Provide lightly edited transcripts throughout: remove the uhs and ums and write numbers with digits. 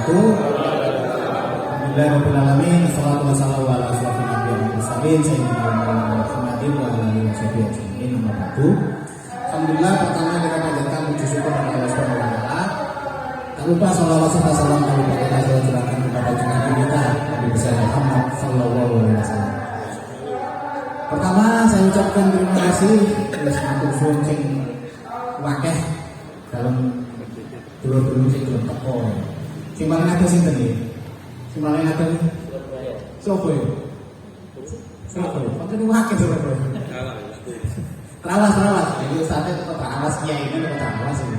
wabarakatuh. Alhamdulillahirabbil alamin, wassalatu wassalamu ala asyrofil anbiya'i wal mursalin sayyidina Muhammadin wa ala alihi wasallam. Amma ba'du. Alhamdulillah, pertama kita panjatkan puji syukur kepada Allah Subhanahu wa taala. Tak lupa shalawat serta salam kita curahkan kepada junjungan kita Nabi besar Muhammad sallallahu alaihi wasallam. Pertama saya ucapkan terima kasih wis matur suwun sing wakeh dalam dulur-dulur sing gelem teko. Sing paling akeh sinten iki? Sing paling akeh sopo ya? Sopo? Pancen wakeh sopo. Terawas. Jadi ustaznya tetap terawas, kiai ini tetap terawas ini.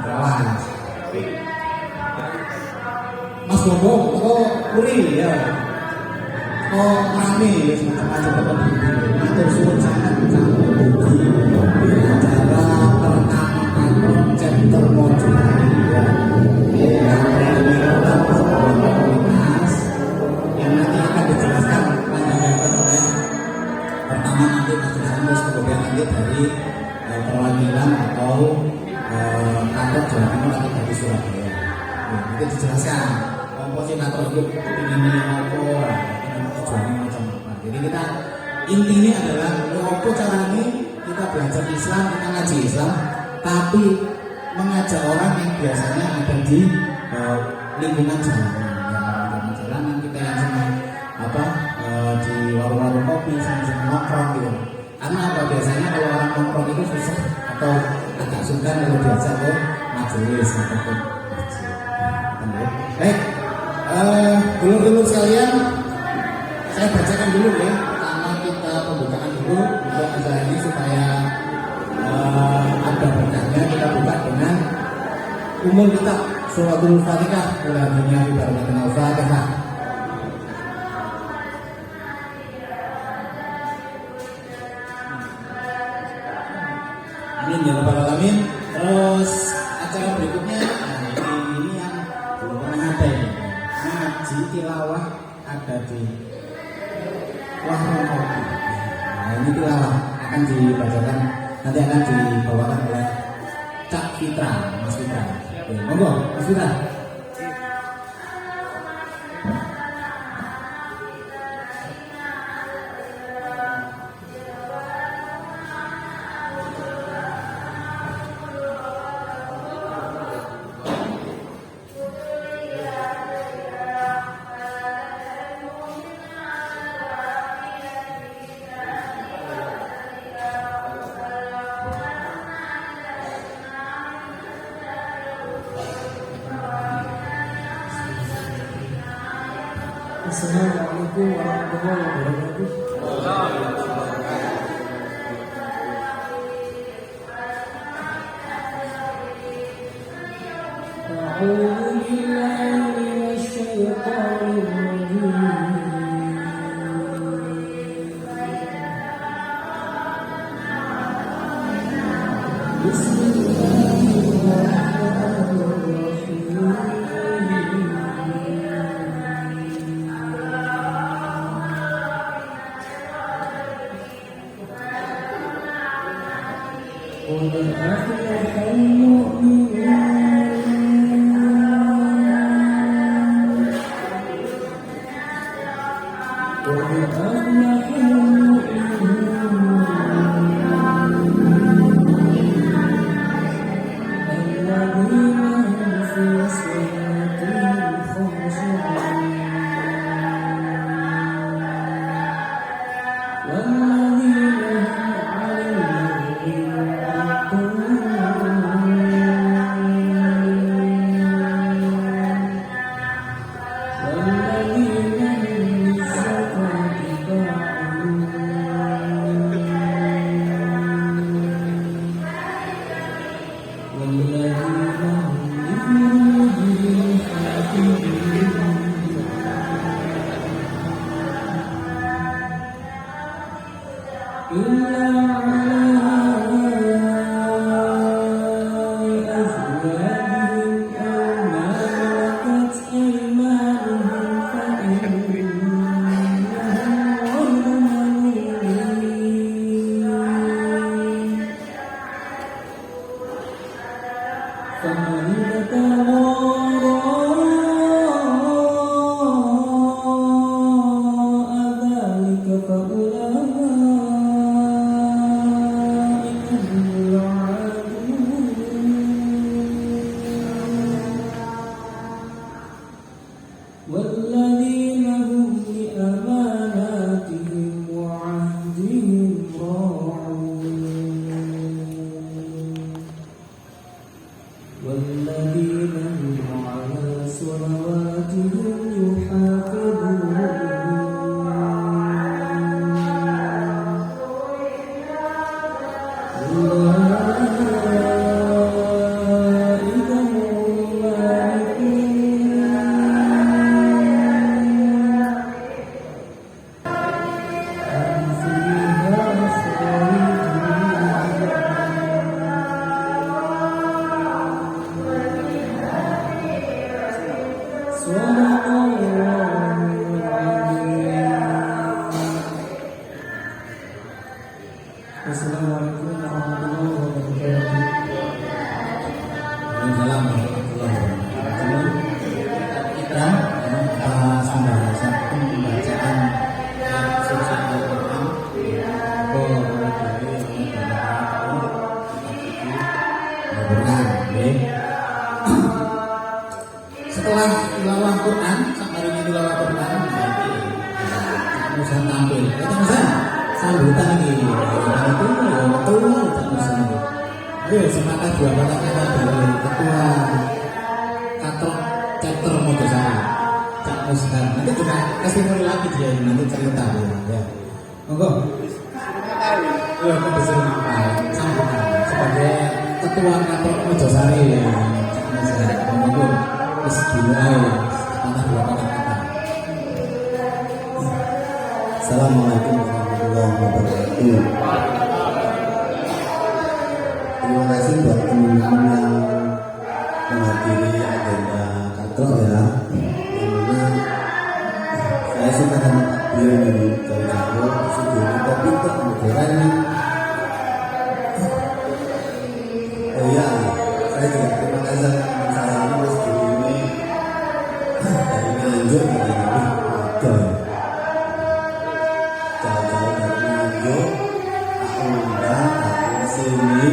Terawas. Mas Bobo, kok kuri ya? Kok rame ya? Semacam matur suwun sangat acara pertama konsep termojo yang nanti akan dijelaskan panjang oleh pertama nanti Mas Santos, kemudian nanti dari perwakilan atau kantor Jawa Timur atau dari Surabaya. Nanti dijelaskan komposinator itu ini apa, tujuannya macam apa. Jadi kita intinya adalah apa caranya kita belajar Islam, kita ngaji Islam, tapi mengajak orang yang biasanya ada di lingkungan jalanan, kita yang senang di warung-warung kopi, senang nongkrong gitu. Karena apa, biasanya kalau orang nongkrong itu susah atau agak sungkan kalau diajak ke majelis ataupun masjid. Baik, dulur-dulur sekalian, saya bacakan dulu ya. Pertama kita pembukaan dulu untuk acara ini supaya ada berkahnya. Kita buka dengan umum kitab Suratul Fatihah. Ulaminya ibaratnya Al-Fatihah. Amin ya rabbal alamin. Terus acara berikutnya, ini yang belum pernah ada ini. Ngaji tilawah ada di warung kopi. Nah, ini tilawah akan dibacakan, nanti akan dibawakan oleh Cak Fitra, Mas Fitra. Monggo, Mas Fitra. Assalamualaikum warahmatullahi wabarakatuh. A'udzu billahi minasy syaithanir rajim. فمن تطوع Assalamualaikum warahmatullahi wabarakatuh. Waalaikumsalam warahmatullahi wabarakatuh. Kita sambung satu pembacaan suci Al-Quran setelah tilawah Quran, sampai ini tilawah Quran, Musa tampil. Kita Musa sambutan ini, betul, tak Musa ini. Ayo semangat dua kata-kata dari ketua Katrok chapter Mojosari, Cak Musa. Nanti juga testimoni lagi dia nanti cerita ya. Monggo. Ya, aku bisa sambutan sebagai ketua Katrok Mojosari ya, Cak Musa. Monggo. Assalamualaikum warahmatullahi wabarakatuh. Terima kasih buat teman-teman yang menghadiri agenda Katro ya. Dimana saya suka sama takbir dari jauh-jauh sejauh topik kemudian. Oh iya, saya juga terima kasih sama teman saya ini Mas Dewi ini dari Nganjuk katanya ada jauh-jauh dari Nganjuk aku undang aku kesini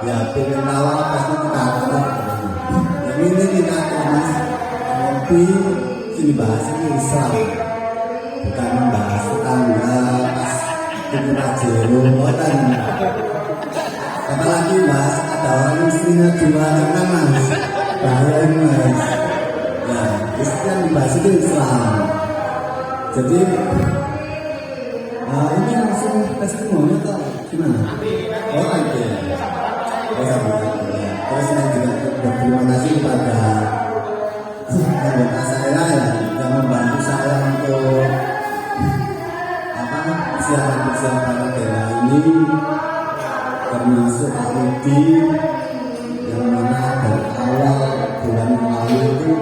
ya pengen tahu apa sih kita yang ini kita mas ngopi sini bahas ini Islam bukan membahas tetangga pas itu Pajero dan apalagi mas ada orang istrinya dua karena mas bahaya ini mas ya istrinya dibahas itu Islam jadi ini langsung testimoni atau gimana? Oh oke oh ya terus saya juga berterima kasih kepada anggota saya ya yang membantu saya untuk persiapan agenda ini termasuk Pak Rudi yang mana dari awal bulan lalu itu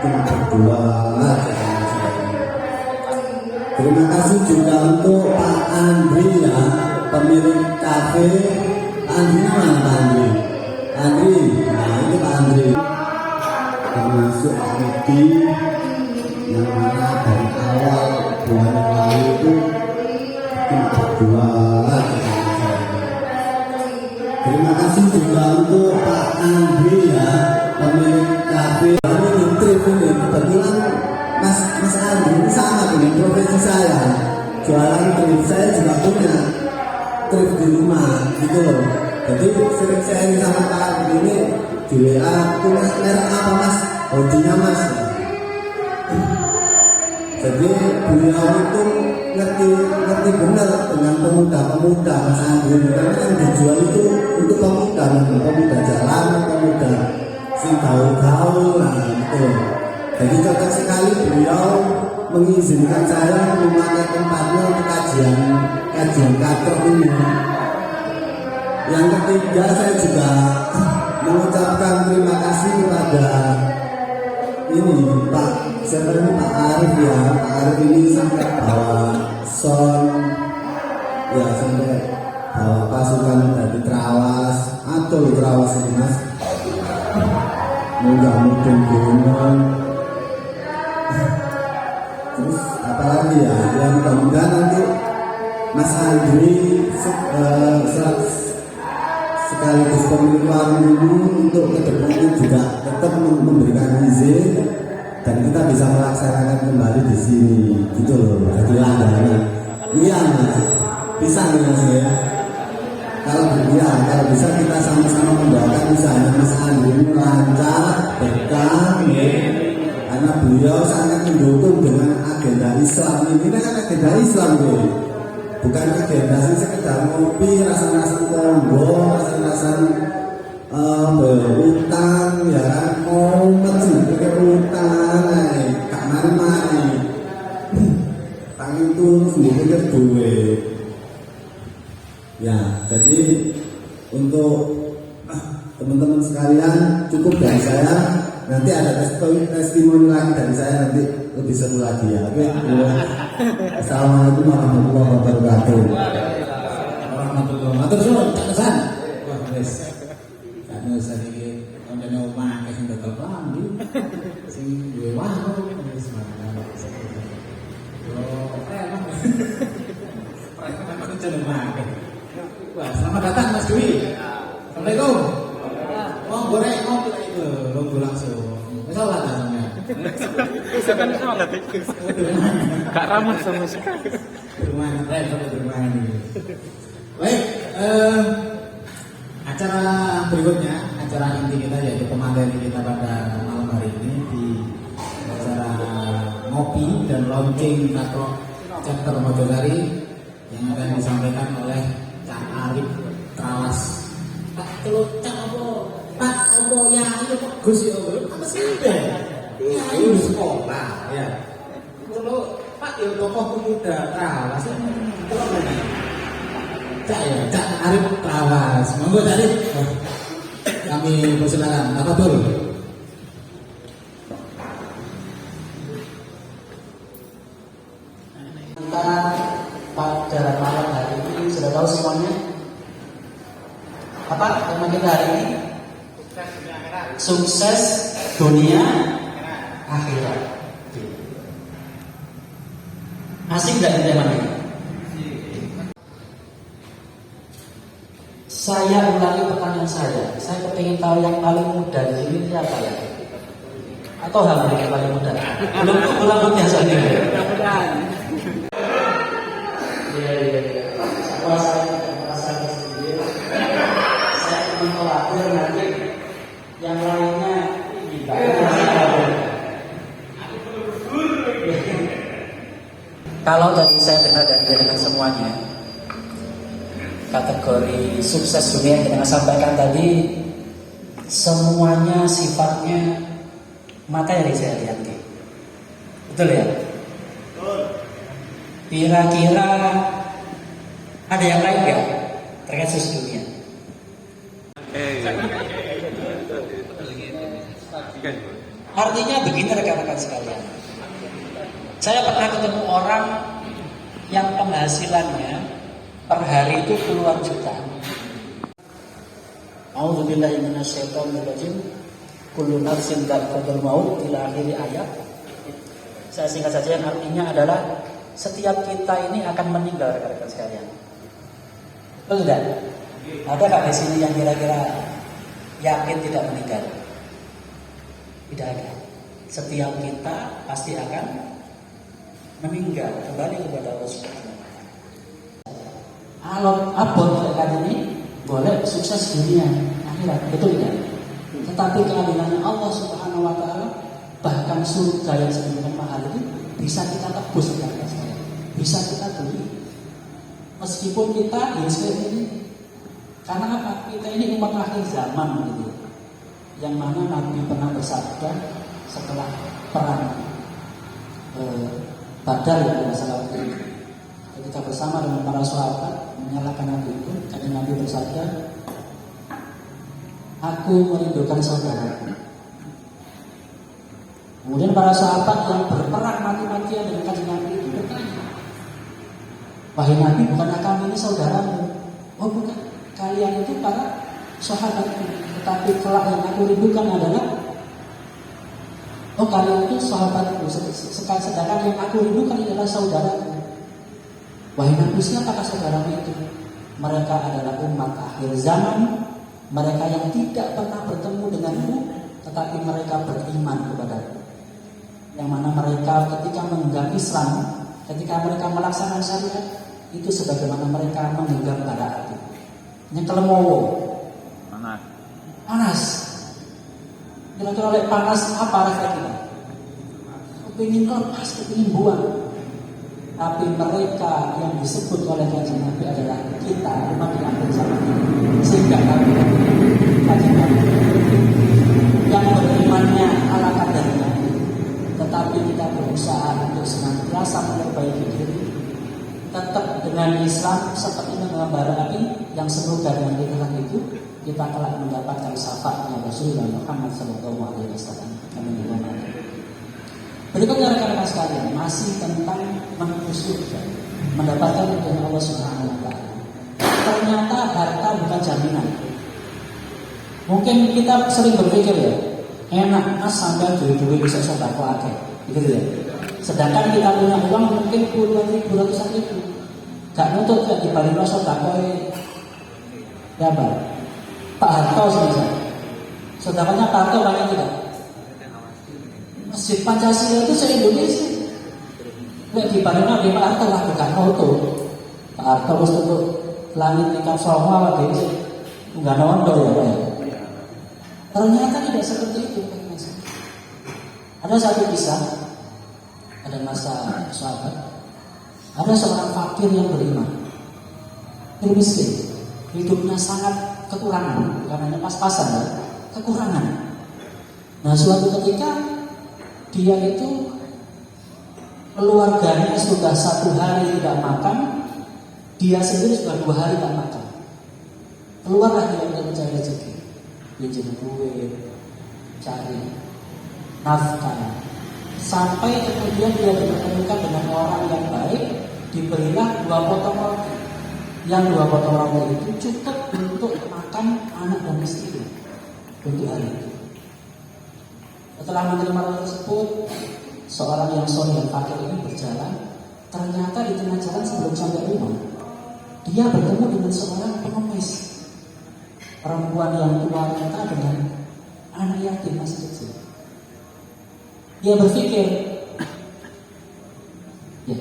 cuma berdua aja sama saya. Terima kasih juga untuk Pak Andri ya, pemilik kafe. Andri mana Pak Andri? Andri, nah ini Pak Andri termasuk Pak Rudi yang mana dari awal bulan lalu itu cuma berdua aja sama saya. Terima kasih juga untuk Pak Andri ya, pemilik kafe. Ini trip ini kebetulan Mas Andri ini sama dengan profesi saya, jualan trip. Saya juga punya trip di rumah gitu loh. Jadi sering saya ini sama Pak Andri ini di WA, punya merek apa mas? Hodinya mas. Jadi beliau itu ngerti benar dengan pemuda-pemuda Mas Andri, karena yang dijual itu untuk pemuda jalan, pemuda sing gaul-gaul lah gitu. Jadi cocok sekali beliau mengizinkan saya memakai tempatnya untuk kajian Katro ini. Yang ketiga saya juga mengucapkan terima kasih kepada ini Pak siapa ini Pak Arif ya. Pak Arif ini sampai bawa sound ya, sampai bawa pasukan dari Trawas atau Trawas ini mas mudah mungkin gunung terus apalagi ya yang mudah-mudahan nanti Mas Andri sekaligus pemilik warung ini untuk kedepannya juga tetap memberikan izin dan kita bisa melaksanakan kembali di sini gitu loh, jadi langganan. Iya mas, bisa nih mas ya. Kalau bisa kita sama-sama mendoakan usahanya Mas Andri ini lancar, berkah ya. Karena beliau sangat mendukung dengan agenda Islam ini kan agenda Islam tuh, bukan agenda sih sekedar ngopi rasa-rasa Untuk teman-teman sekalian cukup dari saya. Nanti ada testimoni lagi dari saya, nanti lebih seru lagi ya. Oke. Assalamualaikum warahmatullahi wabarakatuh. Warahmatullahi wabarakatuh. Cakasan. Wah, wis. Kan sedikit koncone omah sing dodol klambi. Sing duwe warung wis mantap. Wah, selamat datang Mas Dwi. Assalamualaikum. Oh, goreng ngopi itu, nunggu langsung. Salah namanya. Bisa kan salah tikus. Gak ramah sama sekali. Rumah ini. Baik, acara berikutnya, acara inti kita yaitu pemateri kita pada malam hari ini di acara ngopi dan launching Katro Chapter Mojosari yang akan disampaikan oleh Cak Arif Trawas. Pak Celocak apa? Pak apa ya itu Pak Gus ya apa sih deh? Ya itu di sekolah ya. Kalau Pak ya tokoh pemuda Trawas itu mana? Cak Arif Trawas. Monggo Cak Arif. Kami persilakan. Apa betul? Pada malam hari ini sudah tahu semuanya apa tema kita hari ini? Sukses dunia akhirat. Asik nggak ini tema ini? Saya ulangi pertanyaan saya. Saya ingin tahu yang paling muda di sini siapa ya? Atau hamba yang paling muda? Belum biasa ini. Iya. Saya merasa sendiri. Saya ingin khawatir nanti yang lainnya kalau tadi saya dengar dari dengan semuanya kategori sukses dunia yang kita sampaikan tadi semuanya sifatnya materi saya lihat, betul ya? Kira-kira ada yang lain nggak terkait sukses dunia? Artinya begini rekan-rekan sekalian. Saya pernah ketemu orang yang penghasilannya per hari itu puluhan juta. A'udzubillahi minasyaitonirrajim. Kullu nafsin dha'iqatul maut ila akhir ayat. Saya singkat saja, yang artinya adalah setiap kita ini akan meninggal rekan-rekan sekalian. Betul tidak? Ada nggak di sini yang kira-kira yakin tidak meninggal? Tidak ada. Setiap kita pasti akan meninggal kembali kepada Allah Subhanahu wa taala. Alam abon mereka ini boleh sukses dunia akhirat, betul tidak? Tetapi keadilannya Allah Subhanahu wa taala, bahkan surga yang sedemikian mahal itu bisa kita tebus, bisa kita beli. Meskipun kita seperti ini, karena apa? Kita ini umat akhir zaman gitu. Yang mana Nabi pernah bersabda setelah perang Badar ya masalah waktu itu. Ketika bersama dengan para sahabat menyalakan api itu, Nabi bersabda, "Aku merindukan saudaraku." Kemudian para sahabat yang berperang mati-matian dengan kanjeng Nabi itu bertanya, "Wahai Nabi, bukankah kami ini saudaramu?" "Oh bukan, kalian itu para sahabatku, tetapi kelak yang aku rindukan adalah kalian itu sahabatku, sedangkan yang aku rindukan adalah saudaraku." Wahai Nabi, siapakah saudaramu itu? Mereka adalah umat akhir zaman, mereka yang tidak pernah bertemu denganmu, tetapi mereka beriman kepadaku. Yang mana mereka ketika menggenggam Islam, ketika mereka melaksanakan syariat, itu sebagaimana mereka menggenggam bara api. Ini kelemowo. Panas. Kira-kira oleh panas apa rasa kita? Kepingin lepas, kepingin buang. Tapi mereka yang disebut oleh kanjeng Nabi adalah kita, umat yang bersama ini. Sehingga kami kanjeng Nabi yang berimannya ala kadarnya, tetapi kita berusaha untuk senantiasa memperbaiki diri, tetap dengan Islam seperti menggambar api yang semoga dengan ikhlas itu kita telah mendapatkan syafaatnya Rasulullah Muhammad SAW. Berikutnya rekan-rekan sekalian, masih tentang menuju surga, mendapatkan ridho Allah Subhanahu wa taala. Ternyata harta bukan jaminan. Mungkin kita sering berpikir ya, enak mas sampai duit-duit bisa sedekah akeh, gitu ya. Sedangkan kita punya uang mungkin puluhan ribu, ratusan ribu. Gak nuntut gak dibalik sedekah ya Pak Harto saja. Sedekahnya Pak Harto banyak tidak? Masjid Pancasila itu se-Indonesia. Nek dibarengno di Pak Harto lah gak foto. Pak Harto wis tutup langit tingkat songo awak dhewe enggak nonton ya Pak. Ternyata tidak seperti itu. Ada satu kisah, ada masa sahabat, ada seorang fakir yang beriman, miskin, hidupnya sangat kekurangan, karena pas-pasan ya, kekurangan. Nah suatu ketika dia itu keluarganya sudah 1 hari tidak makan, dia sendiri sudah 2 hari tidak makan. Keluarlah dia untuk mencari rezeki, pinjam duit, cari nafkah, sampai kemudian dia dipertemukan dengan orang yang baik, diberilah 2 potong roti. Yang 2 potong roti itu cukup untuk makan anak dan istri untuk hari itu. Setelah menerima roti tersebut, seorang yang soleh dan fakir ini berjalan. Ternyata di tengah jalan sebelum sampai rumah, dia bertemu dengan seorang pengemis, perempuan yang tua renta dengan anak yatim masih kecil. Dia berpikir, ya,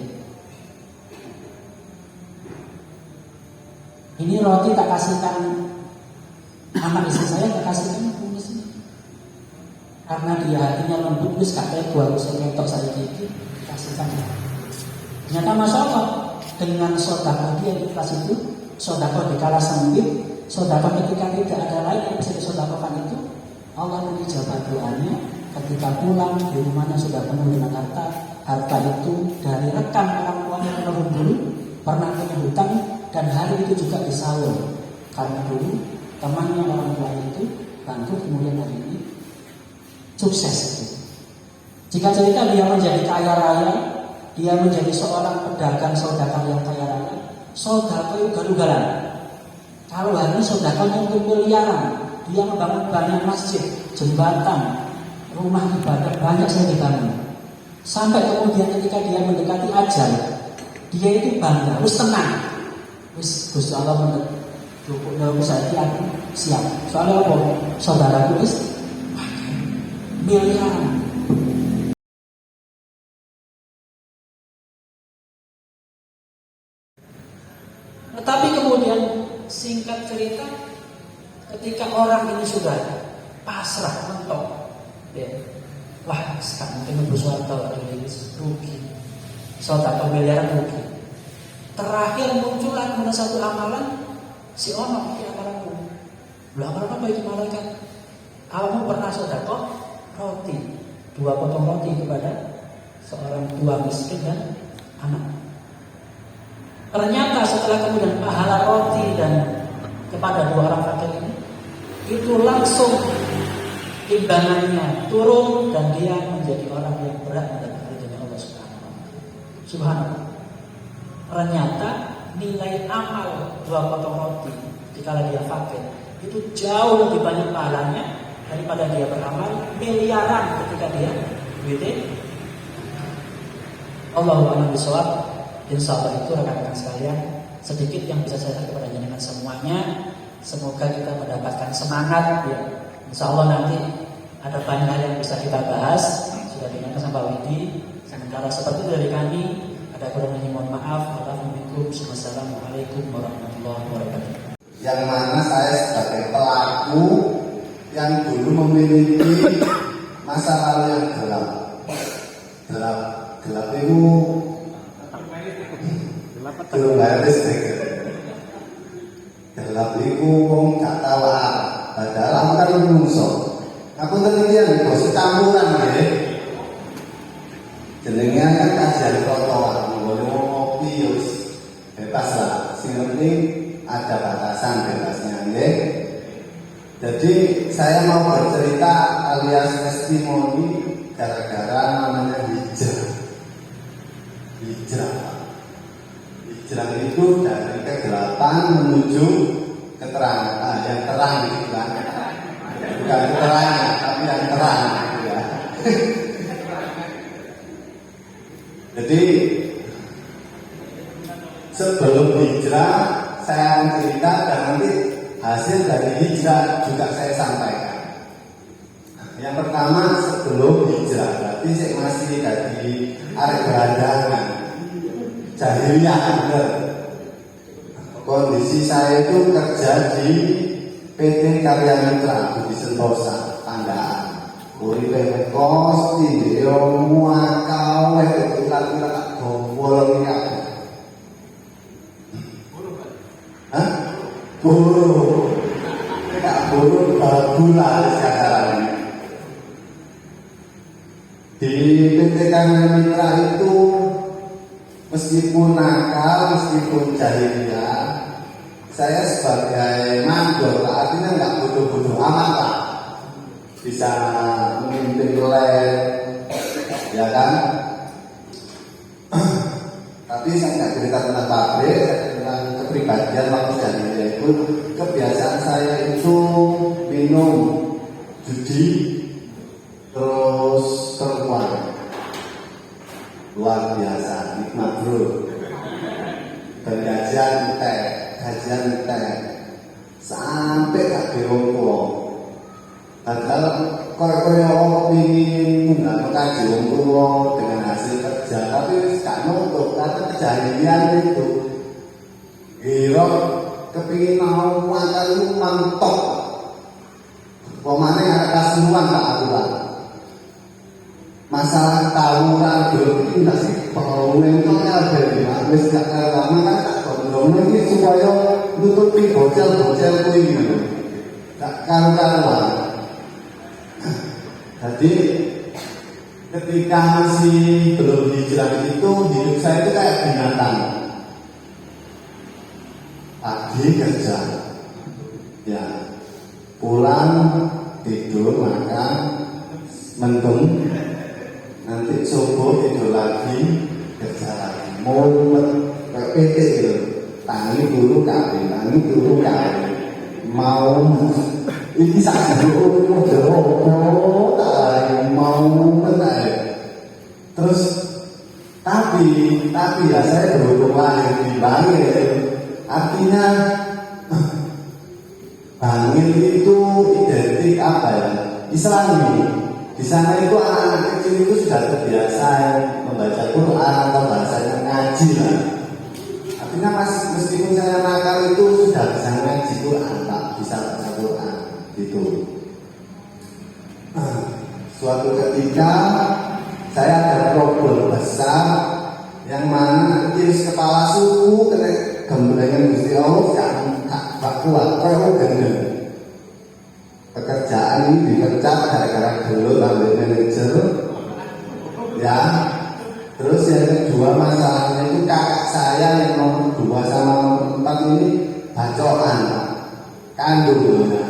ini roti tak kasihkan anak istri saya, tak kasihkan pengemis ini. Karena dia hatinya lembut, wis katanya gua bisa ngetok saya gigi, kasihkan. Ternyata Masya Allah, dengan sedekah dia ikhlas itu, sedekah dikala sempit, sedekah ketika tidak ada lain yang bisa disedekahkan itu, Allah menijabah doanya. Ketika pulang di rumahnya sudah penuh dengan harta itu dari rekan orang tuanya yang dulu pernah punya hutang, dan hari itu juga disaur karena dulu temannya orang tua itu bantu, kemudian hari ini sukses. Jika cerita dia menjadi kaya raya, dia menjadi seorang pedagang sedekah yang kaya raya, sedekah itu ugal-ugalan. Kalau hari ini sedekah mungkin miliaran, dia membangun banyak masjid, jembatan, rumah ibadah banyak saya dibangun. Sampai kemudian ketika dia mendekati ajal, dia itu bangga, wis tenang, wis Gusti Allah menurut saya aku siap. Soalnya apa? Saudaraku wis miliaran. Tetapi kemudian singkat cerita, ketika orang ini sudah pasrah mentok, ya, wah sekarang mungkin bersuara ini rugi, saudara miliaran rugi. Terakhir muncul lagi satu amalan, si ono ini amalanmu. Amalan apa itu malaikat? Kamu pernah sedekah roti, 2 potong roti kepada seorang tua miskin dan anak. Ternyata setelah kemudian pahala roti dan kepada 2 orang fakir ini, itu langsung timbangannya turun dan dia menjadi orang yang berat mendapat ridhonya Allah Subhanahu. Ternyata nilai amal 2 potong roti jika dia fakir itu jauh lebih banyak pahalanya daripada dia beramal miliaran ketika dia duitnya. Allahu a'lam bishawab. Insyaallah itu rekan-rekan sekalian sedikit yang bisa saya sampaikan kepada jenengan semuanya. Semoga kita mendapatkan semangat ya. Insyaallah nanti ada banyak hal yang bisa kita bahas. Sudah dengar sama Pak Widi. Sementara seperti itu dari kami, ada kurangnya mohon maaf. Wassalamualaikum warahmatullahi wabarakatuh. Yang mana saya sebagai pelaku yang dulu memiliki masa lalu yang gelap itu belum bayar listrik, gelap itu wong gak tahu padahal aku kan menungso. Aku terlihat bos campuran ya, jenengnya kan kajian trotoar, ngopi bebas lah. Sing penting ada batasan bebasnya, nggih. Jadi saya mau bercerita alias testimoni gara-gara namanya hijrah. Hijrah itu dari kegelapan menuju keterangan, yang terang gitu kan. Bukan keterangan, tapi yang terang gitu ya. Jadi sebelum hijrah saya mencerita dan nanti hasil dari hijrah juga saya sampaikan. Yang pertama sebelum hijrah, berarti saya masih dari arek gelandangan, jahiliyah bener. Kondisi saya itu kerja di PT Karya Mitra di Sentosa, Tanggaan. Uripe kos, tindio, muakau, kira-kira tak bolong kabeh. Hah? Burung. Tidak burung gula sekarang. Di PT Karya Mitra itu meskipun nakal, meskipun jahiliyah, saya sebagai mandor, artinya nggak butuh-butuh amat lah. Bisa memimpin lab, ya kan? Tapi saya nggak cerita tentang pabrik, saya tentang kepribadian waktu jahiliyah itu. Kebiasaan saya itu minum, judi, terus perempuan. Luar biasa, nikmat bro. Dan gajian teh, sampai tak dirongko. Padahal kaya ingin mengkaji wong tua dengan hasil kerja, tapi gak nutup karena kejahilian itu. Gila, kepingin mau makan itu mantok. Pemane ada kasuan tak aturan. Masalah tawuran dulu itu masih pengeluaran itu ada di mana, wis gak lama kan tak gondrong ini supaya nutupi bocel-bocel itu, tak karuan. Jadi ketika masih belum hijrah itu hidup saya itu kayak binatang. Pagi kerja, ya pulang tidur makan, mendung, nanti subuh tidur lagi kerja lagi. Mau PT gitu, tangi dulu kawin, mau ini saja dulu mau menaik. Terus tapi ya saya berhubung lahir di Bangil, artinya Bangil itu identik apa ya? Islami. Di sana itu anak-anak kecil itu sudah terbiasa membaca Quran atau bahasanya ngaji lah. Artinya meskipun saya nakal itu sudah bisa ngaji Quran, tak bisa baca Quran gitu. Suatu ketika saya ada problem besar yang mana jenis kepala suku kena gemblengan Gusti Allah gak kuat, kau gendeng. Pekerjaan ini dipecat gara-gara gelut ambil manajer, ya. Terus yang kedua masalahnya itu kakak saya yang nomor 2 sama nomor 4 ini bacokan, kandungnya.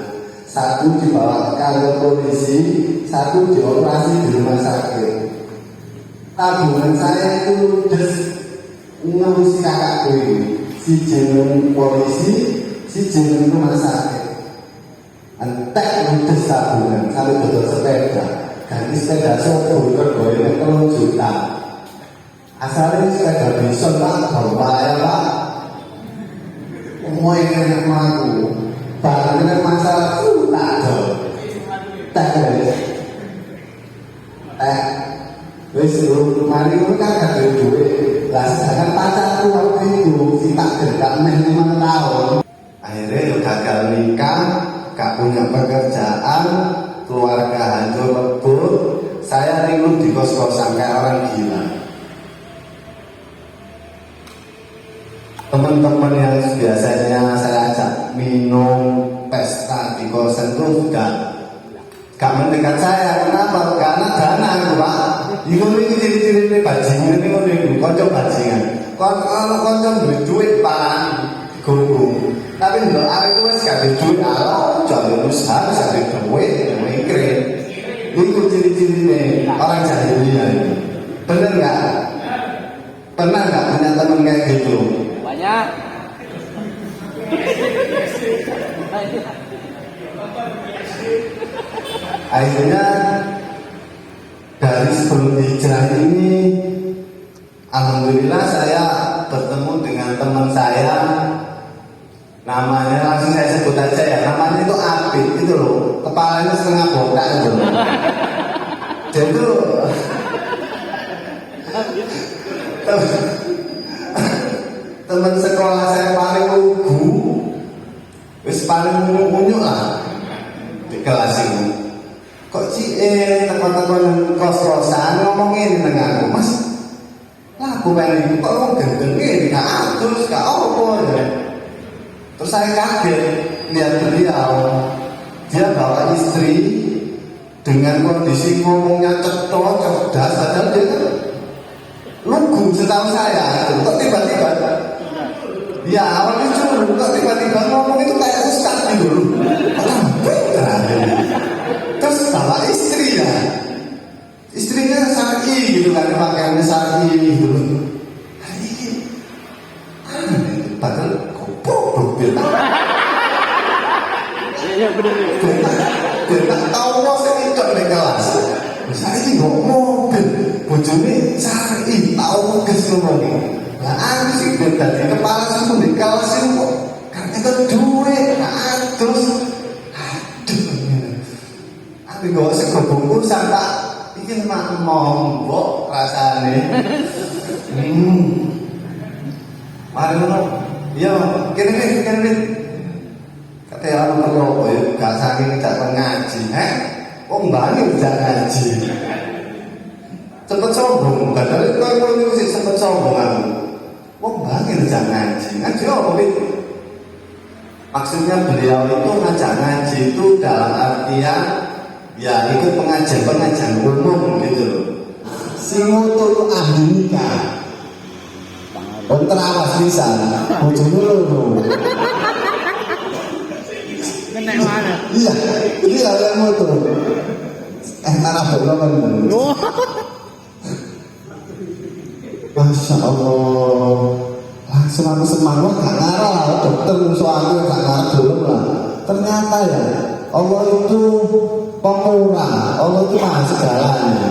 Satu dibawa ke kantor polisi, satu dioperasi di rumah sakit. Tabungan saya itu ludes ngurusi kakakku ini, si jeneng polisi, si jeneng rumah sakit. Entek ludes tabungan sampai betul sepeda, ganti sepeda sopir bergoyang 3 juta. Asalnya sepeda bison pak, bapak ya pak. Mau yang enak aku. Bahkan dengan masalah tak ada. Wis mari itu kan ada duit. Lah sedangkan pacarku waktu itu si tak gendam 5 tahun. Akhirnya gagal nikah, gak punya pekerjaan, keluarga hancur lebur. Saya rindu di kos-kosan kayak orang gila. Teman-teman yang biasanya saya ajak minum pesta di kosan itu gak mendekat saya. Kenapa? Karena dana itu pak. Ini ciri-ciri bajingan ini konco bajingan. Kalau konco duit pak, gunggung. Tapi untuk aku itu wis gak duit ala, jual usaha, bisa duit, keren. Itu ciri-ciri orang jahiliyah itu. Bener nggak? Pernah nggak punya teman kayak gitu? Banyak. Akhirnya dari sebelum hijrah ini, alhamdulillah saya bertemu dengan teman saya. Namanya langsung saya sebut aja ya, namanya itu Apit itu loh, kepalanya setengah botak itu loh. Dia itu teman sekolah saya paling lugu, wis paling unyu lah di kelas ini. Kok sih teman-teman kos-kosan ngomongin dengan aku, Mas, lah aku pengen kok lo gendengin, gak terus gak apa ya. Terus saya kaget lihat beliau, dia bawa istri dengan kondisi ngomongnya cetok, cerdas, padahal dia kan lugu setahu saya. Kok tiba-tiba ya awalnya curang, kok tiba-tiba ngomong itu kayak ustaz gitu. Terus bawa istri ya, istrinya syar'i gitu kan, pakaiannya syar'i gitu. Padahal goblok dia. Iya bener. Dia tak tahu mau saya ikut di kelas. Saya ini nggak mobil, bojone syar'i, tahu kesemuanya. Nah aku sih dari kepala semua di kelas itu kok karena itu duit, nah terus aku gak usah kebungkusan tak ini mak mombok rasanya. Mari dulu, iya kirim katanya orang perlu ya gak saking tidak ngaji, oh mbak ini udah ngaji cepet sombong, padahal kalau itu sih cepet sombong aku. Oh bangin jangan ngaji, ngaji apa itu? Maksudnya beliau itu ngajak ngaji itu dalam artian ya ikut pengajian umum gitu loh. Singu tuh ahli nikah, terawas bisa, bojone loro. Kena mana? Iya, ini yang motor. Tanah bolongan. Masya Allah, langsung aku semangat, gak ngarah lah, dokter soalnya gak ngarah belum lah. Ternyata ya, Allah itu pemurah, Allah itu maha segalanya.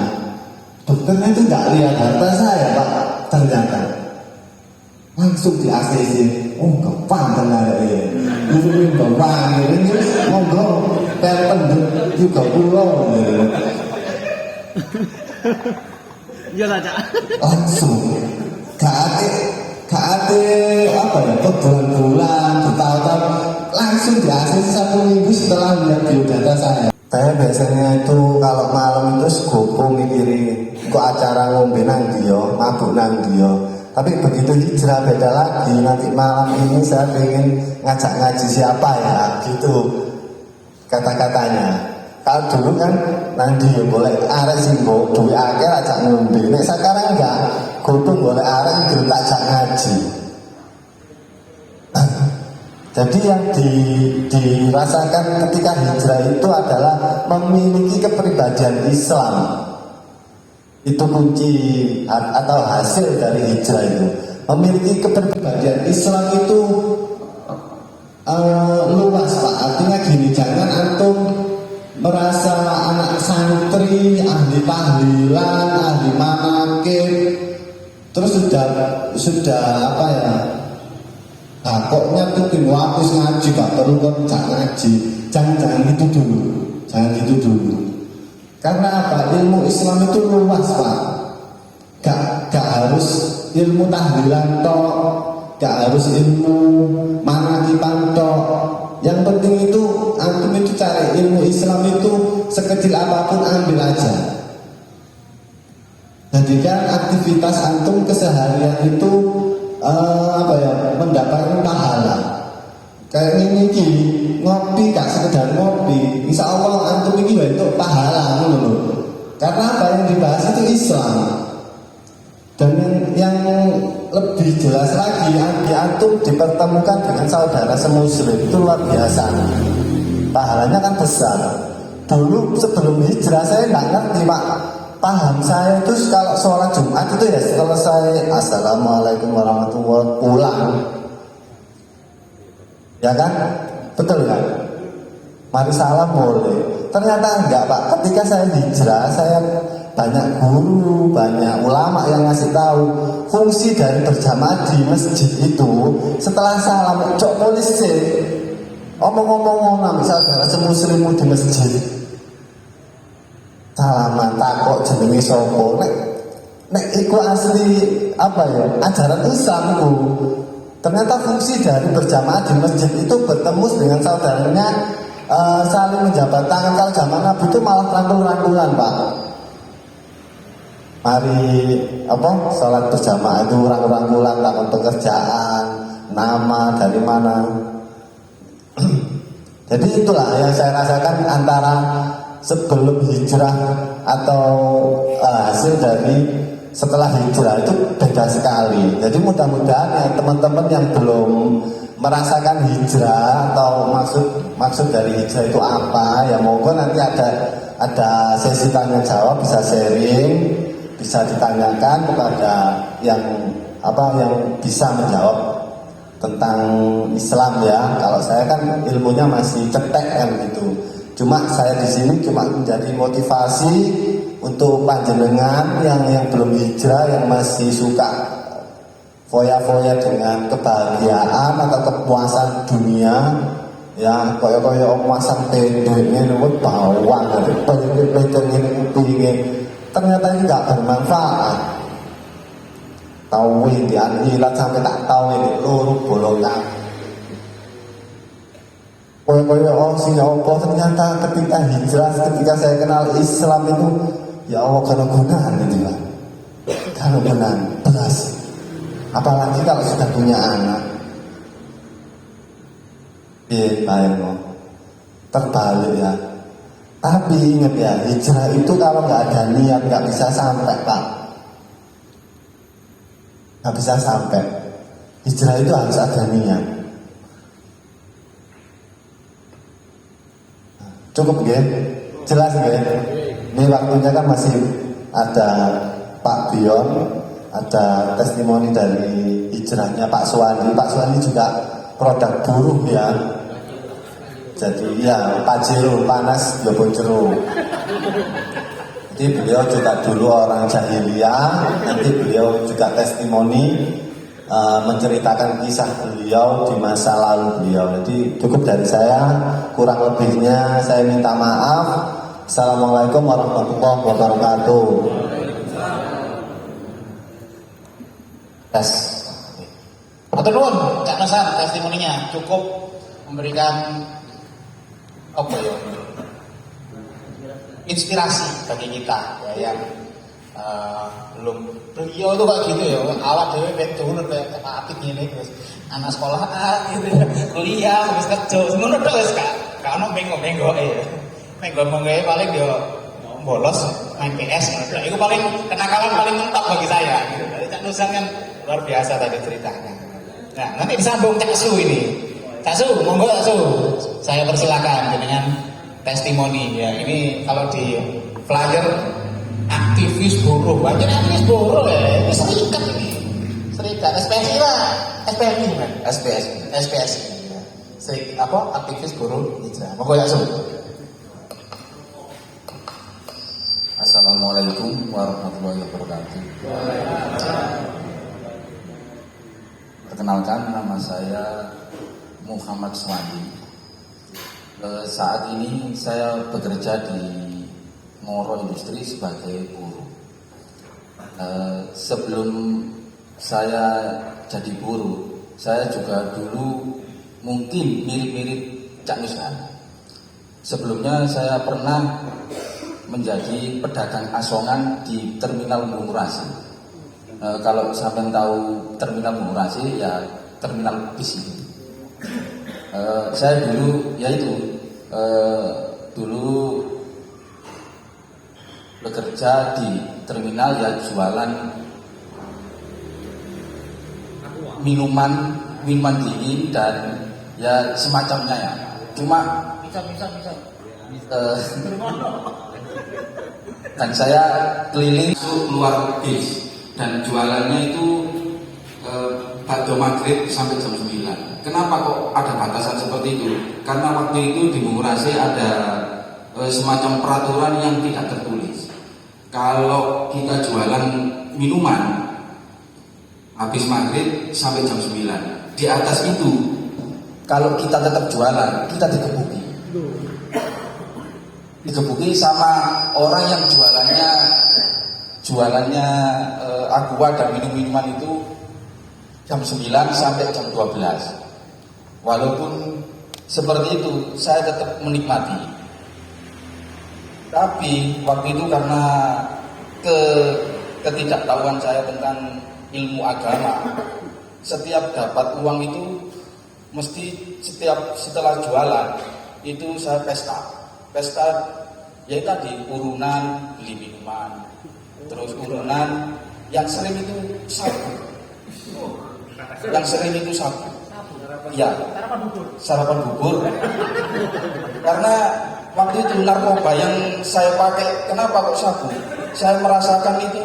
Dokternya itu gak lihat harta saya Pak, ternyata langsung di ACC, oh gampang ternyata ya. Ini gampang, ini monggo, terpendek juga pulau. Iya lah Cak. Langsung gak ada apa ya bulan-bulan bertahun-tahun langsung di ACC 1 minggu setelah melihat biodata saya biasanya itu kalau malam itu segopo mikiri kok acara ngombe nang dia, mabuk nang dia. Tapi begitu hijrah beda lagi, nanti malam ini saya ingin ngajak ngaji siapa ya gitu kata-katanya. Kalau dulu kan nanti ya boleh arek simbol duit akhir ajak ngombe. Nek sekarang enggak, kudu boleh arek dulu ajak ngaji. Jadi yang dirasakan ketika hijrah itu adalah memiliki kepribadian Islam. Itu kunci atau hasil dari hijrah itu. Memiliki kepribadian Islam itu luas Pak. Artinya gini, jangan antum merasa anak santri, ahli tahlilan, ahli manakib, terus sudah apa ya? Pokoknya tuh habis ngaji, gak perlu kerja ngaji. Jangan gitu dulu, jangan gitu dulu. Karena apa? Ilmu Islam itu luas Pak. Gak harus ilmu tahlilan tok, gak harus ilmu manakiban tok. Yang penting itu antum itu cari ilmu Islam itu sekecil apapun ambil aja. Jadikan aktivitas antum keseharian itu mendapatkan pahala. Kayak ini ngopi gak sekedar ngopi, insya Allah antum ini bentuk pahala loh. Karena apa yang dibahas itu Islam. Dan yang lebih jelas lagi, antum dipertemukan dengan saudara semuslim itu luar biasa. Pahalanya kan besar. Dulu sebelum hijrah saya nggak ngerti Pak. Paham saya itu kalau sholat Jumat itu ya selesai Assalamualaikum warahmatullahi wabarakatuh pulang. Ya kan? Betul kan? Mari salam boleh. Ternyata enggak Pak. Ketika saya hijrah, saya banyak guru, banyak ulama yang ngasih tahu fungsi dari berjamaah di masjid itu setelah salam cok polisi omong-omong misal saudara semuslimmu di masjid salaman takok jenenge sapa nek iku asli apa ya ajaran Islamku. Ternyata fungsi dari berjamaah di masjid itu bertemu dengan saudaranya, saling menjabat tangan. Kalau zaman Nabi itu malah rangkul-rangkulan Pak. Mari sholat berjamaah itu rangkul-rangkulan, takon pekerjaan, nama dari mana. Jadi itulah yang saya rasakan antara sebelum hijrah atau hasil dari setelah hijrah itu beda sekali. Jadi mudah-mudahan ya teman-teman yang belum merasakan hijrah atau maksud dari hijrah itu apa, ya monggo nanti ada sesi tanya jawab, bisa sharing, bisa ditanyakan kepada yang bisa menjawab tentang Islam ya. Kalau saya kan ilmunya masih cetek kan gitu. Cuma saya di sini cuma menjadi motivasi untuk panjenengan yang belum hijrah, yang masih suka foya-foya dengan kebahagiaan atau kepuasan dunia, ya koyo-koyo masang tendenya nuwun bawang dari pengen ternyata ini nggak bermanfaat. Tahu ini hilat sampai tak tahu ini luruk bolongan. Koyo sing apa ternyata ketika hijrah, ketika saya kenal Islam itu ya Allah karena gunaan itu lah. Karena gunaan belas. Apalagi kalau sudah punya anak. Baik terbalik ya. Tapi ingat ya, hijrah itu kalau nggak ada niat nggak bisa sampai Pak. Nggak bisa sampai. Hijrah itu harus ada niat. Cukup ya? Jelas ya? Ini waktunya kan masih ada Pak Bion, ada testimoni dari hijrahnya Pak Suwandi. Pak Suwandi juga produk buruh ya. Jadi ya pajero panas ya bojero. Jadi beliau juga dulu orang jahiliyah. Nanti beliau juga testimoni menceritakan kisah beliau di masa lalu beliau. Jadi cukup dari saya, kurang lebihnya saya minta maaf. Assalamualaikum warahmatullahi wabarakatuh. Tes. Matur nuwun Cak Nosan testimoninya cukup memberikan apa ya? Inspirasi bagi kita ya yang belum beliau itu kayak gitu ya awak dewe betul kayak apik ngene terus anak sekolah gitu kuliah wis kerja ngono tok wis gak ono bengok-bengok ya. Bengok-bengok paling yo bolos main PS ngono tok. Iku paling kenakalan paling mentok bagi saya gitu. Jadi Cak Nusan kan luar biasa tadi ceritanya. Nah, nanti disambung Cak Su ini. Cak Su, monggo Cak Su. Saya persilakan dengan testimoni ya. Ini kalau di flyer aktivis buruh, banyak aktivis buruh ya. Ini serikat ini. Serikat SPSI lah. SPSI kan? SPSI. Ya. Serikat aktivis buruh hijrah. Monggo Cak Su. Assalamualaikum warahmatullahi wabarakatuh. Perkenalkan, nama saya Muhammad Suwandi. Saat ini saya bekerja di Moro Industri sebagai buruh. Sebelum saya jadi buruh, saya juga dulu mungkin mirip-mirip Cak Nusan. Sebelumnya saya pernah menjadi pedagang asongan di Terminal Bungurasi. Kalau sampai tahu Terminal Bungurasi, ya terminal bis itu. Saya dulu, dulu bekerja di terminal ya jualan minuman dingin dan ya semacamnya ya. Cuma bisa. Dan saya keliling keluar bis dan jualannya itu bakso maghrib sampai jam 9. Kenapa kok ada batasan seperti itu? Karena waktu itu di Bungurasi ada semacam peraturan yang tidak tertulis. Kalau kita jualan minuman habis maghrib sampai jam 9, di atas itu kalau kita tetap jualan, kita digebuki sama orang yang jualannya aqua dan minuman itu jam 9 sampai jam 12. Walaupun seperti itu saya tetap menikmati. Tapi waktu itu karena ketidaktahuan saya tentang ilmu agama, setiap dapat uang itu mesti setelah jualan itu saya pesta ya tadi urunan beli minuman, terus urunan yang sering itu sabu. Ya, sarapan bubur. Karena waktu itu narkoba yang saya pakai, kenapa kok sabu? Saya merasakan itu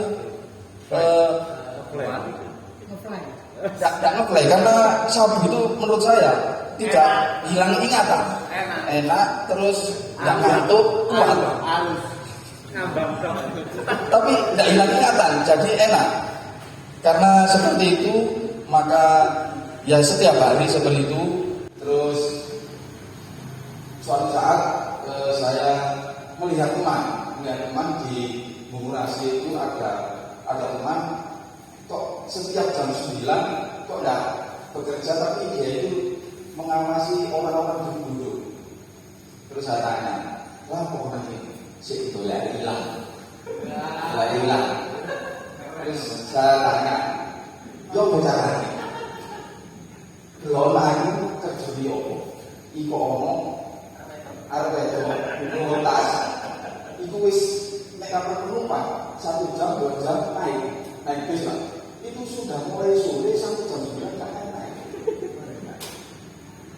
tidak ngeplay, karena sabu itu menurut saya tidak hilang ingatan, enak terus nggak ngantuk, tapi tidak hilang ingatan, jadi enak. Karena seperti itu maka ya setiap hari seperti itu. Terus suatu saat saya melihat teman di Bungurasi itu ada teman kok setiap jam 9 kok enggak bekerja, tapi dia itu mengawasi orang-orang di duduk. Terus saya tanya, lah pokoknya ini si itu hilang. Terus saya tanya, yo bocah lagi kelola itu kerja di opo iko omong arep itu tas itu wis nek kapal penumpang 1 jam 2 jam naik bis lah. Itu sudah mulai sore sampai jam 9 kan naik.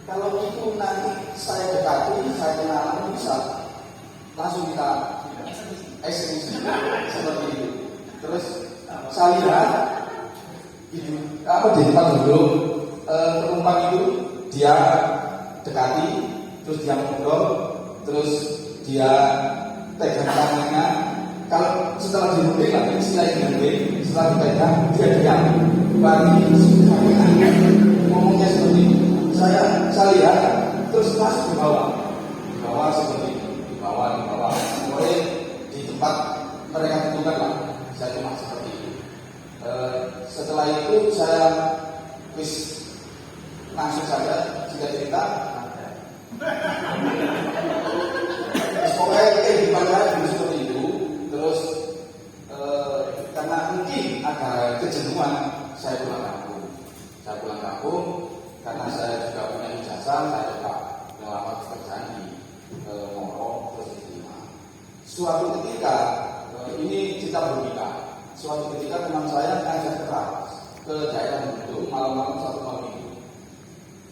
Kalau itu nanti saya dekati, saya kenalan, bisa langsung kita eksekusi seperti itu. Terus saya lihat di depan dulu penumpang itu dia dekati, terus dia ngobrol, terus dia pegang tangannya. Kalau setelah dirunding lagi, setelah dipegang dia diam. Bagi ngomongnya seperti itu. Saya lihat, terus masuk ke bawah seperti itu, di bawah. Mulai di tempat mereka tentukan lah. Saya cuma seperti itu. Setelah itu saya langsung saja cerita. Pokoknya di bandara dulu seperti itu. Terus karena mungkin ada kejenuhan, saya pulang kampung. Karena saya juga punya ijazah, saya coba melamar pekerjaan di Moro, terus diterima. Suatu ketika ini kita berbeda. Suatu ketika teman saya ngajak ke daerah Bandung malam-malam 1 malam minggu.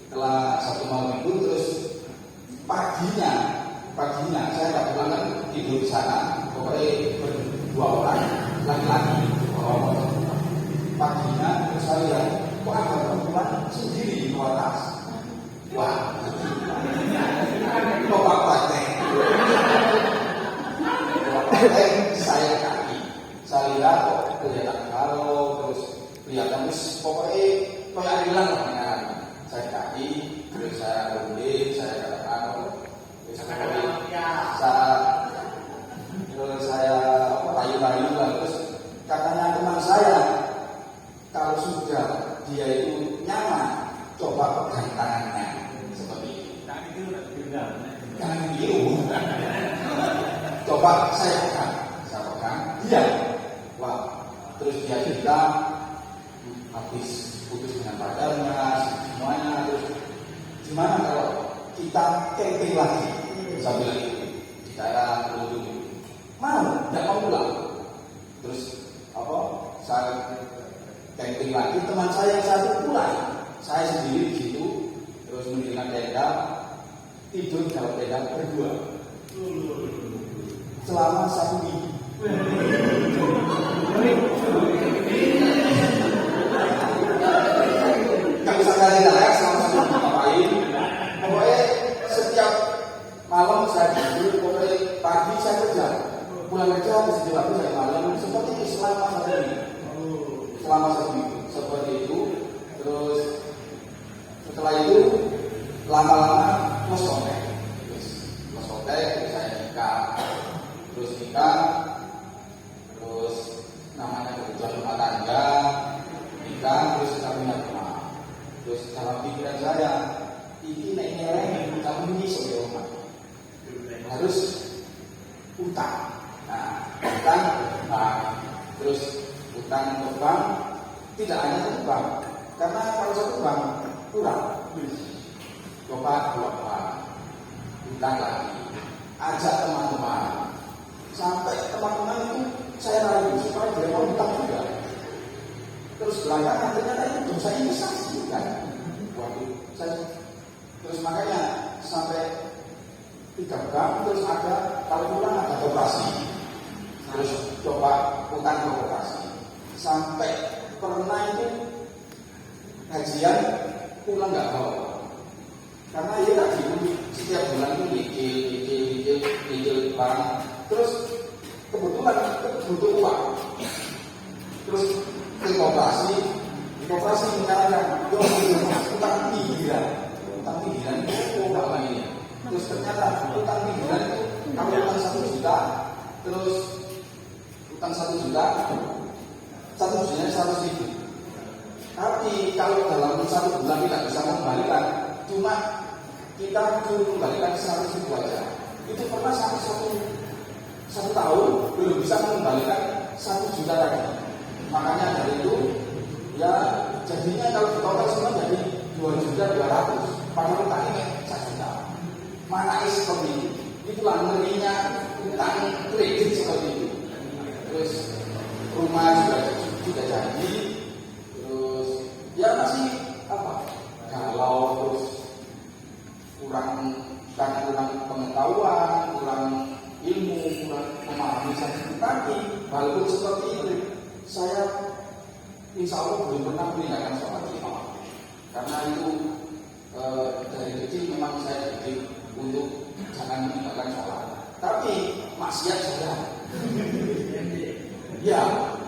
Setelah 1 malam minggu, terus paginya saya nggak pulang kan, tidur di sana. Pokoknya berdua orang laki-laki. Paginya terus saya lihat, kok ada perempuan sendiri di bawah tas. Wah, bapak praktek. Saya kaki. Saya lihat kok kelihatan kalau terus kelihatan pokoknya kayak hilang lah. Saya kaki, terus saya berhenti, saya katakan, saya payu-payu, terus katanya teman saya, kalau sudah dia itu nyaman, coba pegang tangannya seperti itu. Jangan biru. Coba saya pegang, dia. Wah, terus dia cerita habis putus dengan pacarnya, semuanya. Terus gimana kalau kita camping lagi? Saya bilang gitu di daerah Bulutung. Mau, tidak mau pulang. Terus saya camping gathering lagi, teman saya yang satu pulang, saya sendiri di situ, terus mendirikan tenda, tidur di dalam tenda berdua selama 1 minggu. Gak bisa kalian lihat selama 1 minggu ngapain. Pokoknya setiap malam saya tidur, pokoknya pagi saya kerja, pulang kerja bisa juga saya malam, seperti itu selama 1 minggu. Selama 1 minggu seperti itu. Terus setelah itu lama-lama mesontek, terus saya nikah, terus namanya kebutuhan rumah tangga, nikah, terus kita punya rumah. Terus dalam pikiran saya, ini nek-nek kamu ini sebagai rumah harus utang. Nah, utang terus utang ke bank, tidak hanya ke bank, karena kalau satu bank kurang, coba 2 bank, utang lagi, ajak teman-teman, sampai teman-teman itu saya rayu supaya dia mau utang juga. Terus belakangan ternyata itu dosa investasi kan. Terus makanya sampai 3 bank, terus ada kalau kurang ada koperasi, terus coba utang ke koperasi, sampai pernah itu gajian pulang nggak bawa, karena ya tadi setiap bulan itu nyicil barang, terus kebetulan butuh uang, terus ke koperasi menyarankan utang pinggiran itu berapa ini, terus ternyata utang pinggiran itu kalau utang 1 juta, terus utang 1 juta 100.000. Tapi kalau dalam 1 bulan tidak bisa mengembalikan, cuma kita suruh mengembalikan 100.000 aja. Itu pernah sampai satu tahun belum bisa mengembalikan 1 juta lagi. Makanya dari itu ya jadinya kalau total semua jadi 2.200.000. Padahal utangnya 1 juta. Mana seperti itu? Itulah ngerinya utang kredit seperti itu. Terus rumah sudah jadi, terus ya masih galau, terus kurang pengetahuan, kurang ilmu, kurang memahami saja. Tapi walaupun seperti itu, saya insya Allah belum pernah meninggalkan sholat jamaah, karena itu dari kecil memang saya dididik untuk jangan meninggalkan sholat. Tapi maksiat saya, ya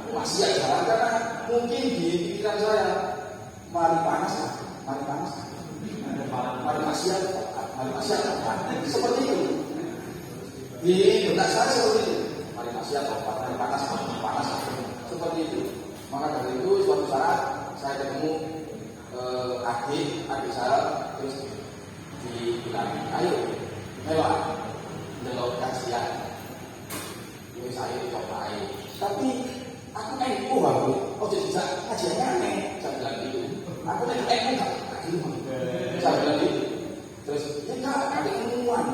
maksiat jalan, karena mungkin di pikiran saya mari panas, mari maksiat, seperti itu. Di benak saya seperti itu, mari maksiat, mari panas, seperti itu. Maka dari itu suatu saat saya ketemu adik saya, terus dibilang, ayo mewah delok kajian, ini saya dicobai. Tapi aku aku bisa kajiannya aneh, saya bilang gitu. Aku enggak gitu, saya bilang gitu. Terus ya enggak ada ilmuwan,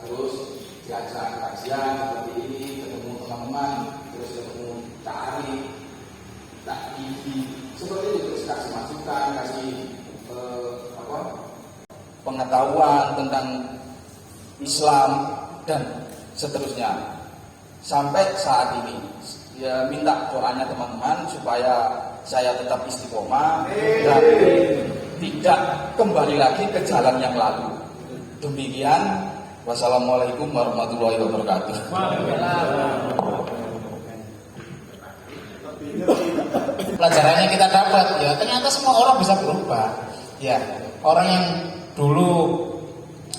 terus diajak kajian seperti ini, ketemu teman-teman, terus ketemu cari tak TV seperti itu, terus kasih masukan, kasih pengetahuan tentang Islam dan seterusnya. Sampai saat ini ya minta doanya teman-teman supaya saya tetap istiqomah dan tidak kembali lagi ke jalan yang lalu. Demikian, wassalamualaikum warahmatullahi wabarakatuh. Pelajarannya kita dapat ya, ternyata semua orang bisa berubah. Ya, orang yang dulu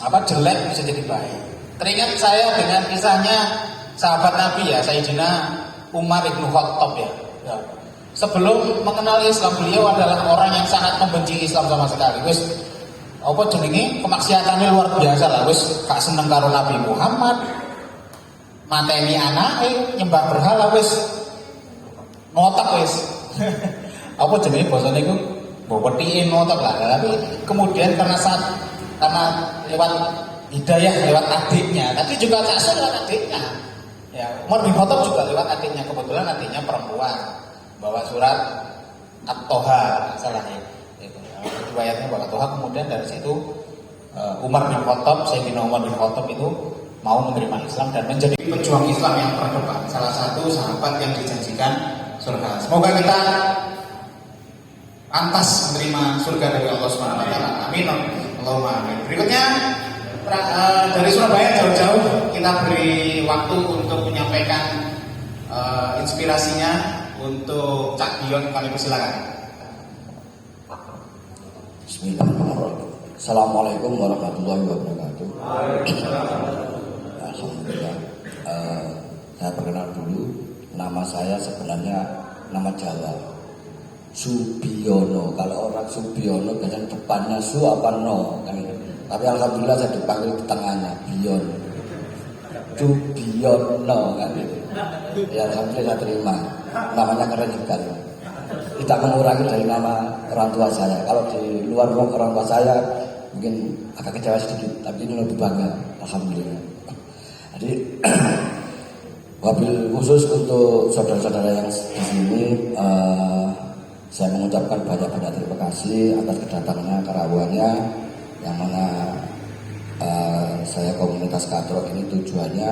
jelek bisa jadi baik. Teringat saya dengan kisahnya sahabat Nabi ya, Sayyidina Umar ibn Khattab ya. Sebelum mengenal Islam, beliau adalah orang yang sangat membenci Islam sama sekali. Wis kemaksiatannya luar biasa lah. Wis gak seneng karo Nabi Muhammad, mateni anake, nyembah berhala, wis ngotak wis. Basa niku wetike ngotak lah. Tapi kemudian karena lewat hidayah lewat adiknya, tapi juga Cak lewat adiknya. Ya, Umar bin Khattab juga lewat adiknya, kebetulan adiknya perempuan, bawa surat At-Toha, salah ya. Itu riwayatnya bahwa At-Toha, kemudian dari situ Umar bin Khattab, Sayyidina Umar bin Khattab itu mau menerima Islam dan menjadi pejuang Islam yang terdepan, salah satu sahabat yang dijanjikan surga. Semoga kita pantas menerima surga dari Allah Subhanahu wa taala. Amin. Allahumma amin. Berikutnya dari Surabaya jauh-jauh kita beri waktu untuk menyampaikan inspirasinya untuk Cak Dion, kami persilakan. Bismillahirrahmanirrahim. Assalamualaikum warahmatullahi wabarakatuh. Alhamdulillah. Saya perkenal dulu. Nama saya sebenarnya nama Jawa, Subiono. Kalau orang Subiono biasanya depannya Su apa No kan itu. Tapi alhamdulillah saya dipanggil di tengahnya Bion, Subiono kan itu. Ya alhamdulillah saya terima. Namanya keren juga. Tidak mengurangi dari nama orang tua saya. Kalau di luar orang tua saya mungkin agak kecewa sedikit, tapi ini lebih bangga, alhamdulillah. Jadi wabil khusus untuk saudara-saudara yang di sini, saya mengucapkan banyak-banyak terima kasih atas kedatangannya, kerawannya, yang mana saya komunitas Katro ini tujuannya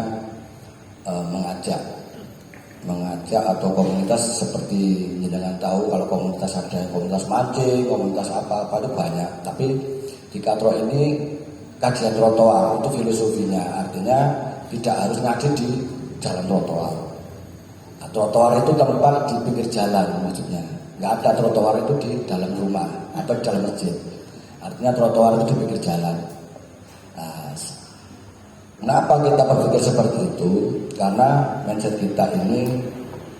mengajak atau komunitas seperti jangan tahu kalau komunitas ada komunitas mancing, komunitas apa itu banyak, tapi di Katro ini kajian trotoar itu filosofinya, artinya tidak harus ngaji di jalan trotoar. Nah, trotoar itu tempat di pinggir jalan maksudnya, nggak ada trotoar itu di dalam rumah atau di dalam masjid. Artinya trotoar itu di pinggir jalan. Nah, kenapa kita berpikir seperti itu? Karena mindset kita ini,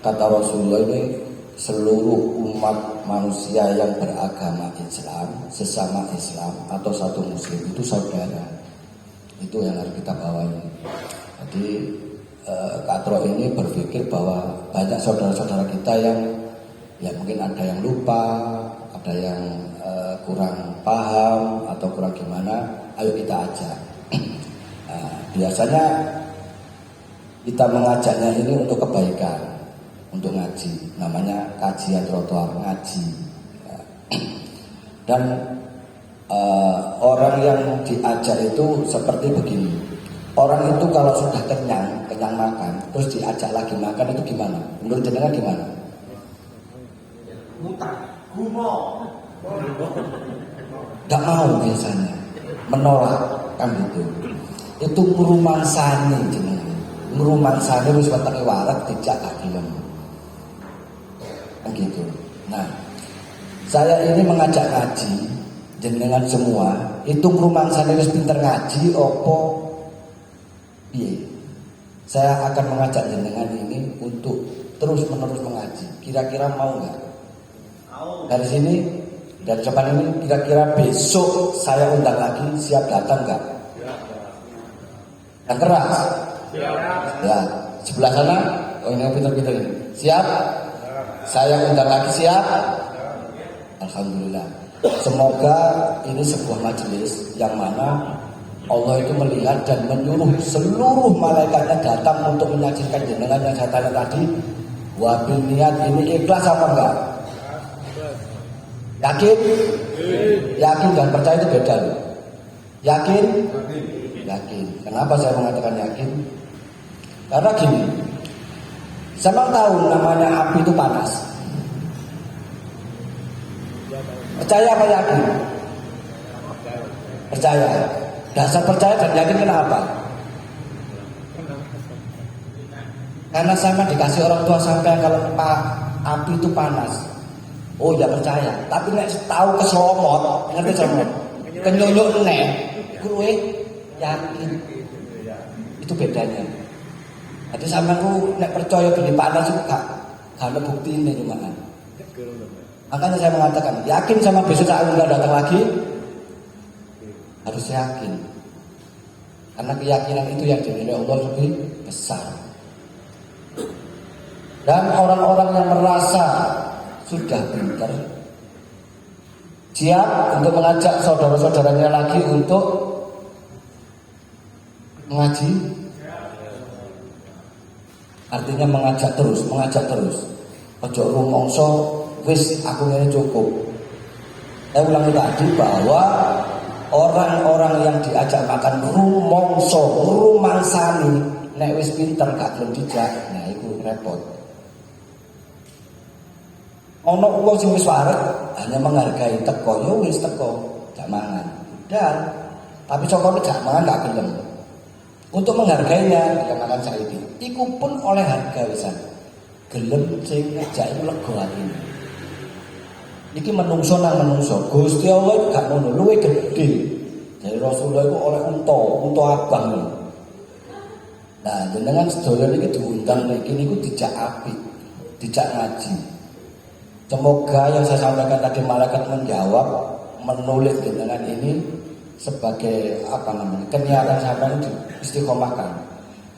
kata Rasulullah ini, seluruh umat manusia yang beragama Islam, sesama Islam atau satu muslim itu saudara. Itu yang harus kita bawa ini. Jadi Katro ini berpikir bahwa banyak saudara-saudara kita yang ya mungkin ada yang lupa, ada yang kurang paham atau kurang gimana, ayo kita ajak. Nah, biasanya kita mengajaknya ini untuk kebaikan, untuk ngaji, namanya kajian trotoar, ngaji. Dan orang yang diajak itu seperti begini. Orang itu kalau sudah kenyang makan, terus diajak lagi makan itu gimana? Menurut jenengan gimana? Gak mau biasanya, menolak kan gitu. Itu merumangsani jenengan, merumangsani wis wetenge warak dijak gak gelem. Begitu. Nah, saya ini mengajak ngaji jenengan semua, itu rumangsane wis pinter ngaji opo piye. Saya akan mengajak jenengan ini untuk terus-menerus mengaji. Kira-kira mau enggak? Dari sini, dari depan ini kira-kira besok saya undang lagi, siap datang enggak? Yang keras? Ya, sebelah sana, oh ini yang pinter-pinter ini. Siap? Saya undang lagi, siap? Alhamdulillah. Semoga ini sebuah majelis yang mana Allah itu melihat dan menyuruh seluruh malaikatnya datang untuk menyaksikan jenengan yang saya tanya tadi. Wabil niat ini ikhlas apa enggak? Yakin? Yakin dan percaya itu beda loh. Yakin? Yakin. Kenapa saya mengatakan yakin? Karena gini, saya tahu namanya api itu panas. Percaya apa yakin? Percaya. Dasar percaya dan yakin kenapa? Karena sama dikasih orang tua sampai kalau api itu panas. Oh ya percaya. Tapi nek tahu keselomot, ngerti sama? Kenyonyok nek, gue yakin. Itu bedanya. Jadi sama aku nek percaya beli panas itu gak ada bukti ini cuma. Makanya saya mengatakan yakin sama besok saya enggak datang lagi. Harus yakin. Karena keyakinan itu yang dinilai Allah lebih besar. Dan orang-orang yang merasa sudah pintar siap untuk mengajak saudara-saudaranya lagi untuk mengaji. Artinya mengajak terus. Ojo rumongso wis aku ini cukup. Saya ulangi tadi bahwa orang-orang yang diajak makan rumangsani nek wis pinter gak gelem dijak, nah iku repot. Ono wong sing wis wareg hanya menghargai teko, yo wis teko, gak mangan. Dan tapi cokone gak mangan gak gelem. Untuk menghargainya dikatakan Saidi, iku pun oleh harga wisan. Gelem sing ngejak iku lega atine. Iki menungso nang menungso. Gusti Allah gak ngono, luwih gedhe. Jadi Rasulullah itu oleh unta abang. Nah, jenengan sedaya niki diundang niki niku dijak apik, dijak ngaji. Semoga yang saya sampaikan tadi malaikat menjawab, menulis jenengan ini sebagai apa namanya kenyataan sampai diistiqomahkan.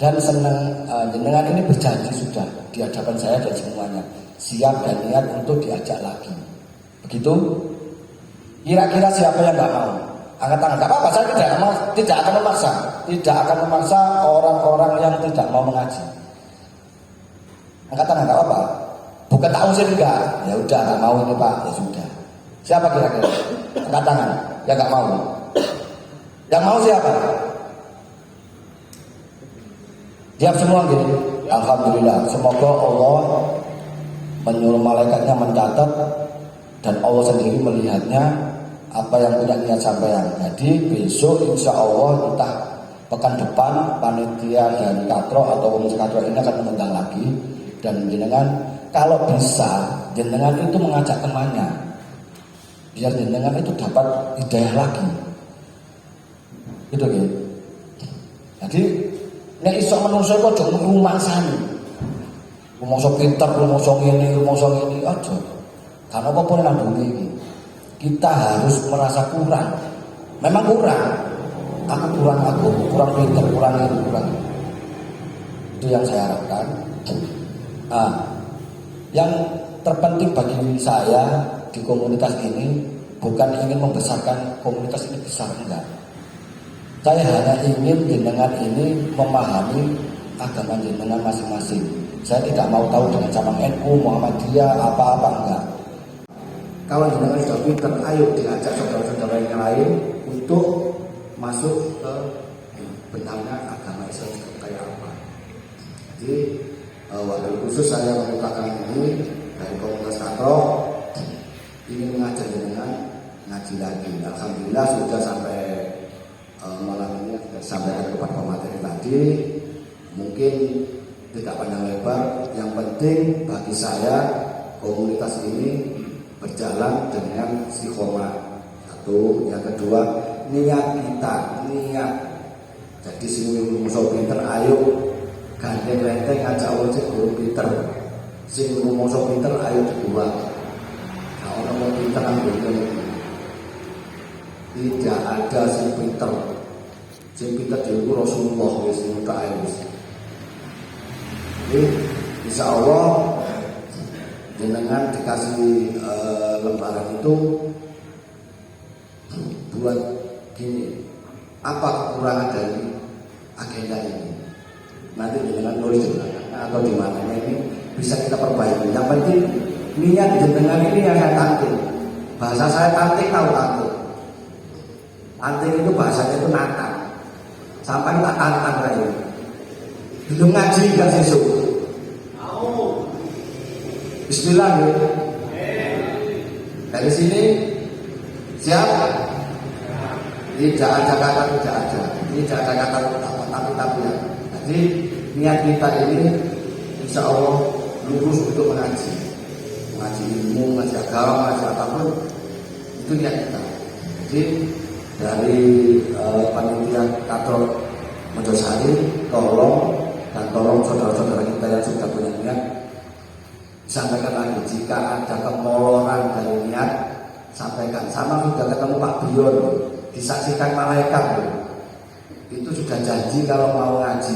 Dan senang jenengan ini berjanji sudah di hadapan saya dan semuanya siap dan niat untuk diajak lagi. Begitu? Kira-kira siapa yang nggak mau? Angkat tangan. Nggak apa-apa, saya tidak akan memaksa. Tidak akan memaksa orang-orang yang tidak mau mengaji. Angkat tangan, nggak apa-apa. Bukan tak usir enggak. Ya udah nggak mau ini Pak. Ya sudah. Siapa kira-kira? Angkat tangan. Ya nggak mau. Yang mau siapa? Siap semua gini. Alhamdulillah. Semoga Allah menyuruh malaikatnya mencatat dan Allah sendiri melihatnya apa yang punya niat sampean. Jadi besok insya Allah entah pekan depan panitia dari Katro atau Komisi Katro ini akan mengundang lagi. Dan jenengan kalau bisa jenengan itu mengajak temannya biar jenengan itu dapat hidayah lagi. Itu gitu. Jadi nek iso menungso kok aja rumangsani. Rumangsa pinter, rumangsa ngene, rumangsa ngene aja. Karena apapun yang dunia ini kita harus merasa kurang. Memang kurang. Aku kurang pinter, kurang ini, kurang. Itu yang saya harapkan. Nah, yang terpenting bagi saya di komunitas ini bukan ingin membesarkan komunitas ini besar, enggak. Saya hanya ingin jenengan ini memahami agama jenengan masing-masing. Saya tidak mau tahu dengan cabang NU, Muhammadiyah, apa-apa enggak. Kalau jenengan sudah pinter, ayo diajak saudara-saudara yang lain untuk masuk ke benangnya agama Islam seperti kayak apa. Jadi wabil khusus saya membukakan ini dari komunitas Katro ingin mengajak jenengan ngaji lagi. Alhamdulillah sudah sampai malam ini sampaikan kepada pemateri tadi. Mungkin tidak panjang lebar. Yang penting bagi saya komunitas ini berjalan dengan istiqomah. Satu, yang kedua niat kita, niat. Jadi sing musuh pinter, ayo gandeng renteng ngajak wajib guru pinter. Sing musuh pinter, ayo dibuat. Kalau orang pinter ambil tidak ada sing pinter. Sing pinter diukur Rasulullah wis mutai wis. Jadi insya Allah jenengan dikasih lembaran itu buat gini, apa kekurangan dari agenda ini? Nanti jenengan nulis di belakangnya atau di mananya ini bisa kita perbaiki. Yang penting niat jenengan ini yang saya tanting. Bahasa saya tanting, tahu tanting. Tanting itu bahasanya itu nakal. Sampai tak tantang lagi. Belum ngaji gak sesuk. Bismillah ya. Dari sini siap? Tidak ada kata tidak ada. Tidak ada kata tapi ya. Jadi niat kita ini insya Allah lurus untuk mengaji. Mengaji ilmu, mengaji agama, mengaji apapun itu niat kita. Jadi dari panitia Katro Mojosari tolong saudara-saudara kita yang sudah punya niat sampaikan lagi. Jika ada kemoloran dari niat sampaikan. Sama sudah ketemu Pak Bion, disaksikan malaikat itu sudah janji kalau mau ngaji.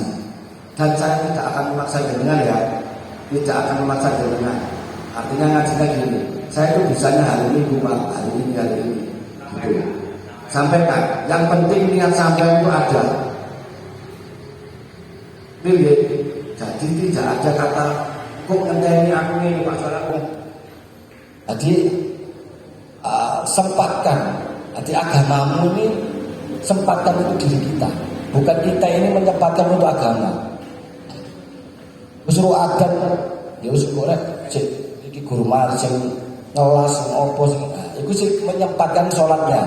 Dan saya tidak akan memaksa jenengan ya, tidak akan memaksa jenengan. Artinya ngajinya gini, saya itu bisanya hari ini Pak, hari ini gitu. Sampaikan, yang penting niat sampai itu ada. Jadi tidak ada kata kok ngenteni aku ini Pak Salah. Jadi sempatkan, jadi agamamu ini sempatkan untuk diri kita, bukan kita ini menyempatkan untuk agama. Suruh adan, ya wis korek, iki guru marching ngelas opo sing, itu sih menyempatkan sholatnya.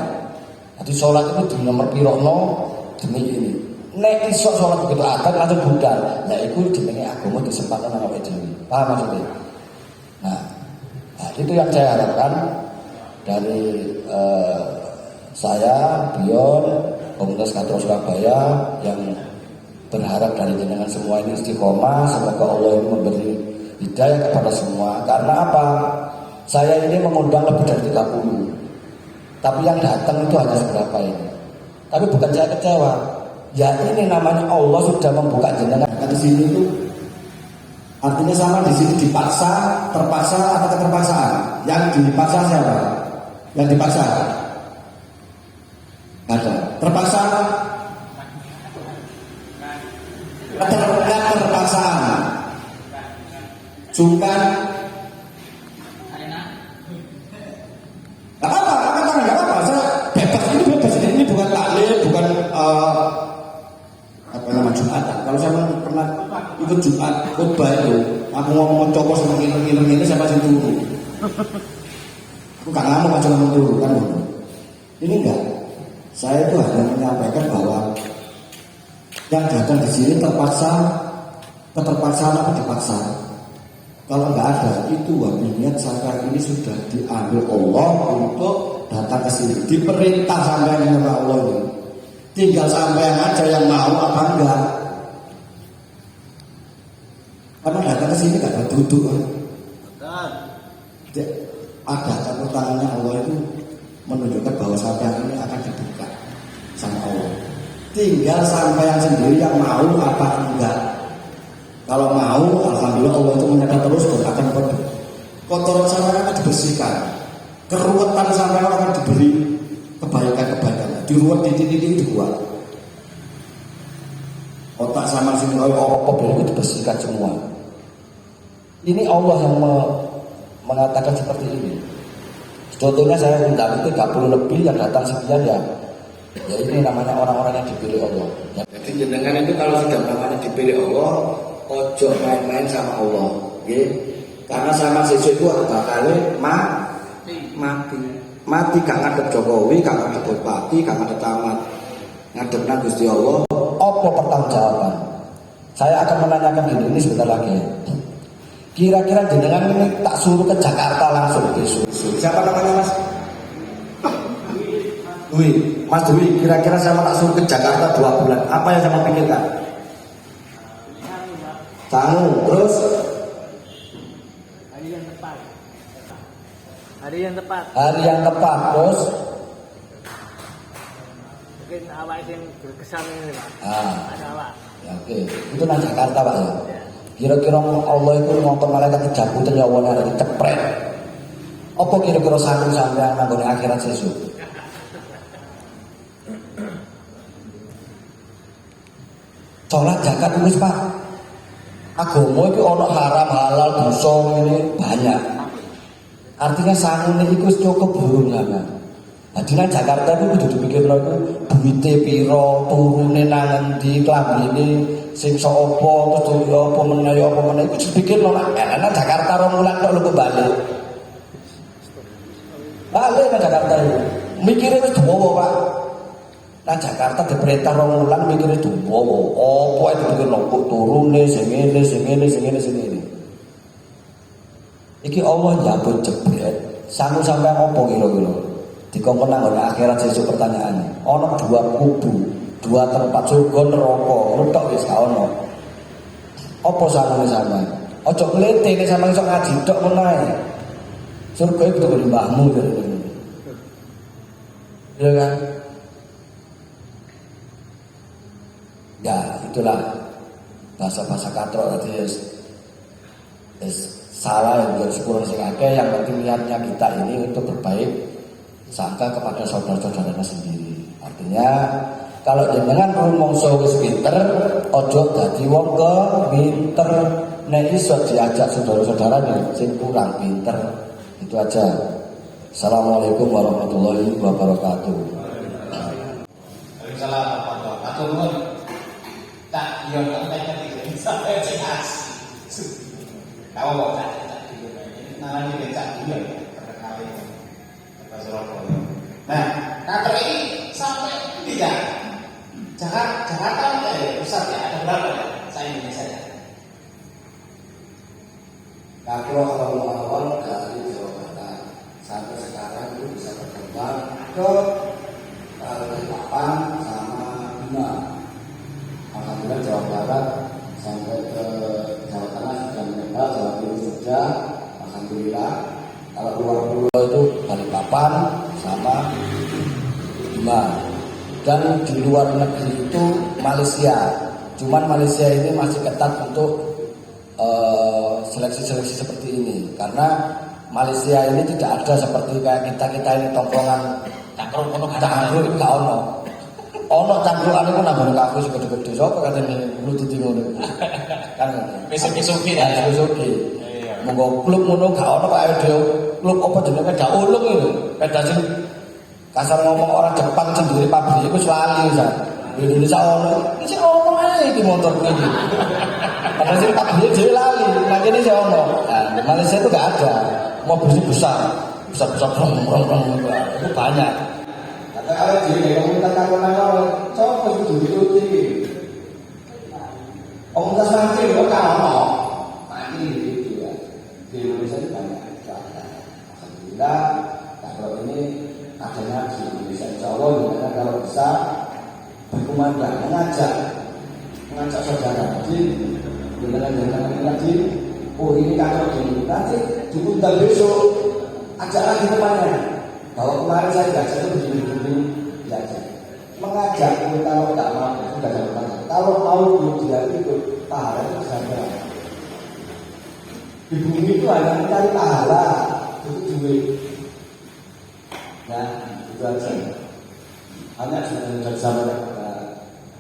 Jadi sholat itu di nomor pirokno demi ini. Nek iso sholat begitu adan langsung budal, nah itu jenenge agama disempatkan awake dhewe. Paham maksudnya? Nah, itu yang saya harapkan dari saya, Bion, Komunitas Katro Surabaya yang berharap dari jenengan semua ini istiqomah. Semoga Allah ini memberi hidayah kepada semua. Karena apa? Saya ini mengundang lebih dari 30, tapi yang datang itu hanya seberapa ini. Tapi bukan saya kecewa. Ya ini namanya Allah sudah membuka jenengan di sini itu. Artinya sama di sini dipaksa, terpaksa atau keterpaksaan. Yang dipaksa siapa? Yang dipaksa? Ada. Terpaksa? Keterpaksaan. Sungkan? Gak apa-apa. Saya bebas, ini bebas. Ini bukan taklid, bukan Jumatan. Kalau saya pernah ikut Jumat khotbah itu, aku ngomong cokos sama ini siapa sih turu? Aku gak ngamuk aja ngomong turu kan? Ini enggak. Saya itu hanya menyampaikan bahwa yang datang di sini terpaksa, keterpaksaan apa dipaksa. Kalau enggak ada itu niat saya ini sudah diambil Allah untuk datang ke sini. Diperintah sampai dengan Allah ini. Tinggal sampai aja yang mau apa enggak. Karena datang ke sini gak ada duduk kan. Ada campur tangannya Allah itu menunjukkan bahwa sampai ini akan dibuka sama Allah. Tinggal sampai yang sendiri yang mau apa enggak. Kalau mau, alhamdulillah Allah itu menyatakan terus akan pergi. Kotoran sampai akan dibersihkan. Keruwetan sampai akan diberi kebaikan. Diruat titik-titik itu buat. Otak sama sini apa itu dibersihkan semua. Ini Allah yang mengatakan seperti ini. Contohnya saya undang 30 lebih yang datang sekian ya ini namanya orang-orang yang dipilih Allah. Jadi jenengan itu kalau sudah namanya dipilih Allah, ojo main-main sama Allah, okay? Karena sama sesuk itu bakalnya mati gak ngadep Jokowi, gak ngadep Bupati, gak ngadep camat, ngadep Gusti Allah. Apa pertanggungjawaban? Saya akan menanyakan ini sebentar lagi. Kira-kira jenengan ini tak suruh ke Jakarta langsung besok. Siapa namanya Mas? Dwi. Mas Dwi, kira-kira saya tak suruh ke Jakarta 2 bulan. Apa yang saya pikirkan? Sangu, terus? Hari yang tepat. Hari yang tepat, terus? Mungkin awak yang berkesan ini Pak. Ada awak. Ya, oke. Itu nang Jakarta Pak ya. Kira-kira Allah itu ngomong malaikat dijabutin ya Allah ada dicepret. Apa kira-kira sanggup sampai nanggone akhirat sesuk? Sholat zakat wis Pak. Agama itu ono haram halal dosa ini banyak. Artinya sangune iku wis cukup burung kan. Dadi nang Jakarta itu kudu dipikirno iku duwite pira, turune nang endi, klambine sing sapa, terus yo apa meneh iku dipikirno nang Jakarta 2 bulan tok lho balik. Balik nang Jakarta itu. Mikire wis dawa Pak. Nang Jakarta diperintah 2 bulan mikire dawa. Apa itu dipikirno kok turune sing ngene. Iki Allah njabut jebret. Sanggup sampai apa kira-kira? Dikongkon nang akhirat sesuk pertanyaannya. Ono 2 kubu, 2 tempat surga neraka. Tok wis gak ono. Apa sangune sampean? Aja klete nek sampean iso ngaji tok menae. Surga itu kudu mbahmu gitu. Ya kan? Ya, itulah bahasa-bahasa katro tadi salah yang harus kurang sekali. Yang penting niatnya kita ini untuk berbaik sangka kepada saudara-saudaranya sendiri. Artinya kalau jenengan rumangsa wis pinter, ojo dadi wong pinter. Nek iso diajak saudara-saudarane sing kurang pinter, Itu aja. Assalamualaikum warahmatullahi wabarakatuh. Waalaikumsalam warahmatullahi wabarakatuh. Tak, iya nggak tadi sampai jelas. Tahu kok tak namanya becak iya terkenal itu Surabaya. Nah, kantor ini sampai tidak Jakarta pusat ya ada berapa ya? Saya Indonesia ya. Kalau awal-awal dari Jawa Barat sampai sekarang itu bisa berkembang ke Balikpapan sama Bima. Alhamdulillah Jawa Barat sampai ke Jawa Tengah sudah menyebar, Jawa Timur sudah. Alhamdulillah. Kalau luar pulau itu Balikpapan sama Bima. Dan di luar negeri itu Malaysia. Cuman Malaysia ini masih ketat untuk seleksi-seleksi seperti ini, karena Malaysia ini tidak ada seperti kayak kita ini tongkrongan cangkruk gak ono cangkrukan itu nambah kafe gede-gede sapa katanya lu titi ngono kan Besok-besok ya. monggo klub ngono gak ono kaya dhewe klub apa jenenge peda ulung itu peda sing kasar ngomong orang Jepang sendiri pabrik iku wali bisa di Indonesia ono iki ono ae iki motor iki. Padahal sih pabrik dhewe lali, makanya sih ono. Nah, di Malaysia itu gak ada. Mobil besar brong itu banyak. Kata kalau jadi komunitas takonan coba kudu diikuti. Komunitas mancing kok gak ono. Mati gitu ya. Di Indonesia itu banyak. Alhamdulillah kalau ini adanya di Indonesia insya Allah gimana kalau bisa berkumandang mengajak saudara jangan lagi oh ini kantor gini nanti diundang besok ajak lagi temannya bahwa kemarin saya diajak itu begini diajak mengajak kalau tidak mau sudah jalan kalau mau belum dia itu pahala itu saja di bumi itu hanya mencari pahala itu duit nah itu aja hanya sudah sama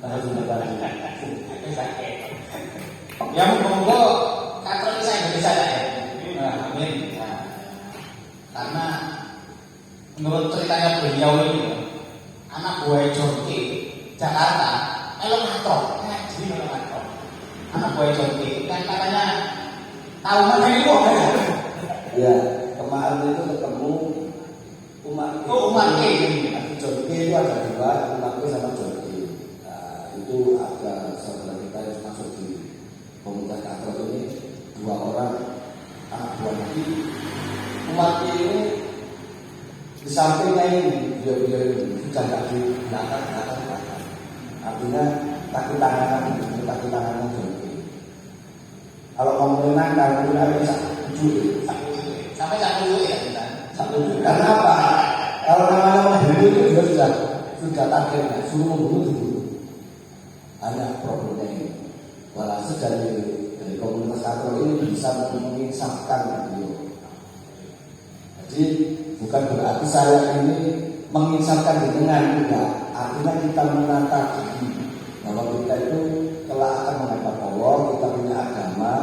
harus tadi yang monggo kantor ini saya Indonesia ya. Amin. Nah, karena menurut ceritanya beliau ini anak buah Jonke Jakarta elok kantor kayak gini elok kantor anak buah Jonke kan katanya tahu mana ini kok ya kemarin itu ketemu Umat Jonke itu ada dua Umat sama Jonke. Nah, itu ada saudara kita yang masuk di komunitas kantor ini dua orang anak buah lagi Umat ini di sampingnya ini dia ini sudah tidak di belakang artinya kaki tangan Jonke. Kalau kamu menang kalau bisa tujuh sampai satu ya kita karena apa? Kalau namanya membunuh itu juga sudah targetnya suruh membunuh dulu. Hanya problemnya ini. Walhasil dari komunitas kantor ini bisa menginsafkan beliau. Jadi bukan berarti saya ini menginsafkan dengan tidak. Artinya kita menata diri bahwa kita itu telah akan menghadap Allah, kita punya agama,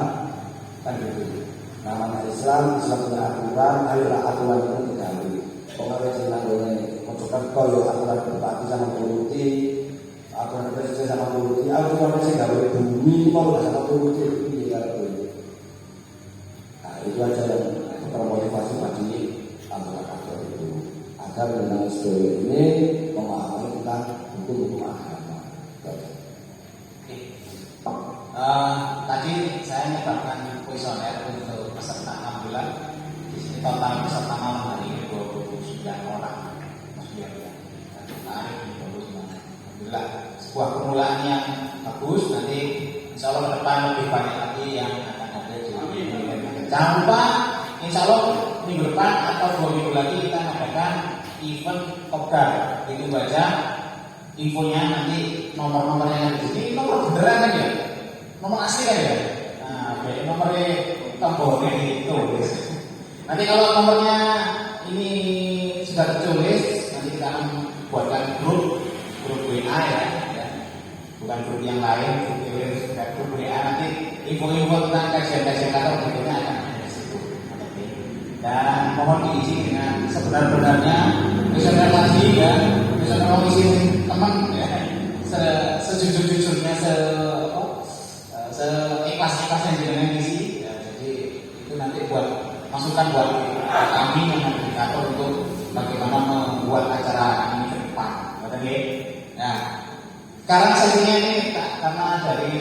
kan gitu. Namanya Islam punya aturan, ayolah aturan itu digali. Pengaruh senangnya mencoba kalau aturan berbakti sama turuti, aturan presiden sama turuti, aturan presiden gak boleh bumi mau sama turuti ini kalau boleh. Nah itu aja yang termotivasi bagi anggota kantor itu agar dengan SDW ini memahami tentang hukum agama. Tadi saya menyebabkan kuesioner untuk peserta 6 bulan. Di sini total peserta malam hari ini 29 orang. Alhamdulillah, sebuah permulaan yang bagus. Nanti insya Allah ke depan lebih banyak lagi yang akan hadir di sini. Jangan lupa, insya Allah minggu depan atau 2 minggu lagi kita mengadakan event kopdar. Itu baca infonya nanti nomor-nomornya yang di sini. Nomor beneran kan ya? Nomor asli kan ya? Nah, nomornya tombolnya itu. Nanti kalau nomornya ini sudah tertulis, nanti kita akan buatkan grup WA ya. Bukan grup yang lain, grup WA nanti info-info tentang kajian-kajian kantor berikutnya akan ada di situ. dan mohon diisi dengan sebenar-benarnya, presentasi ya, presentasi teman ya, sejujur-jujurnya, seikhlas-ikhlas yang dengan isi. Ya, jadi itu nanti buat masukan buat kami yang indikator untuk bagaimana membuat acara ini ke depan. Oke. Nah, sekarang sesinya ini karena dari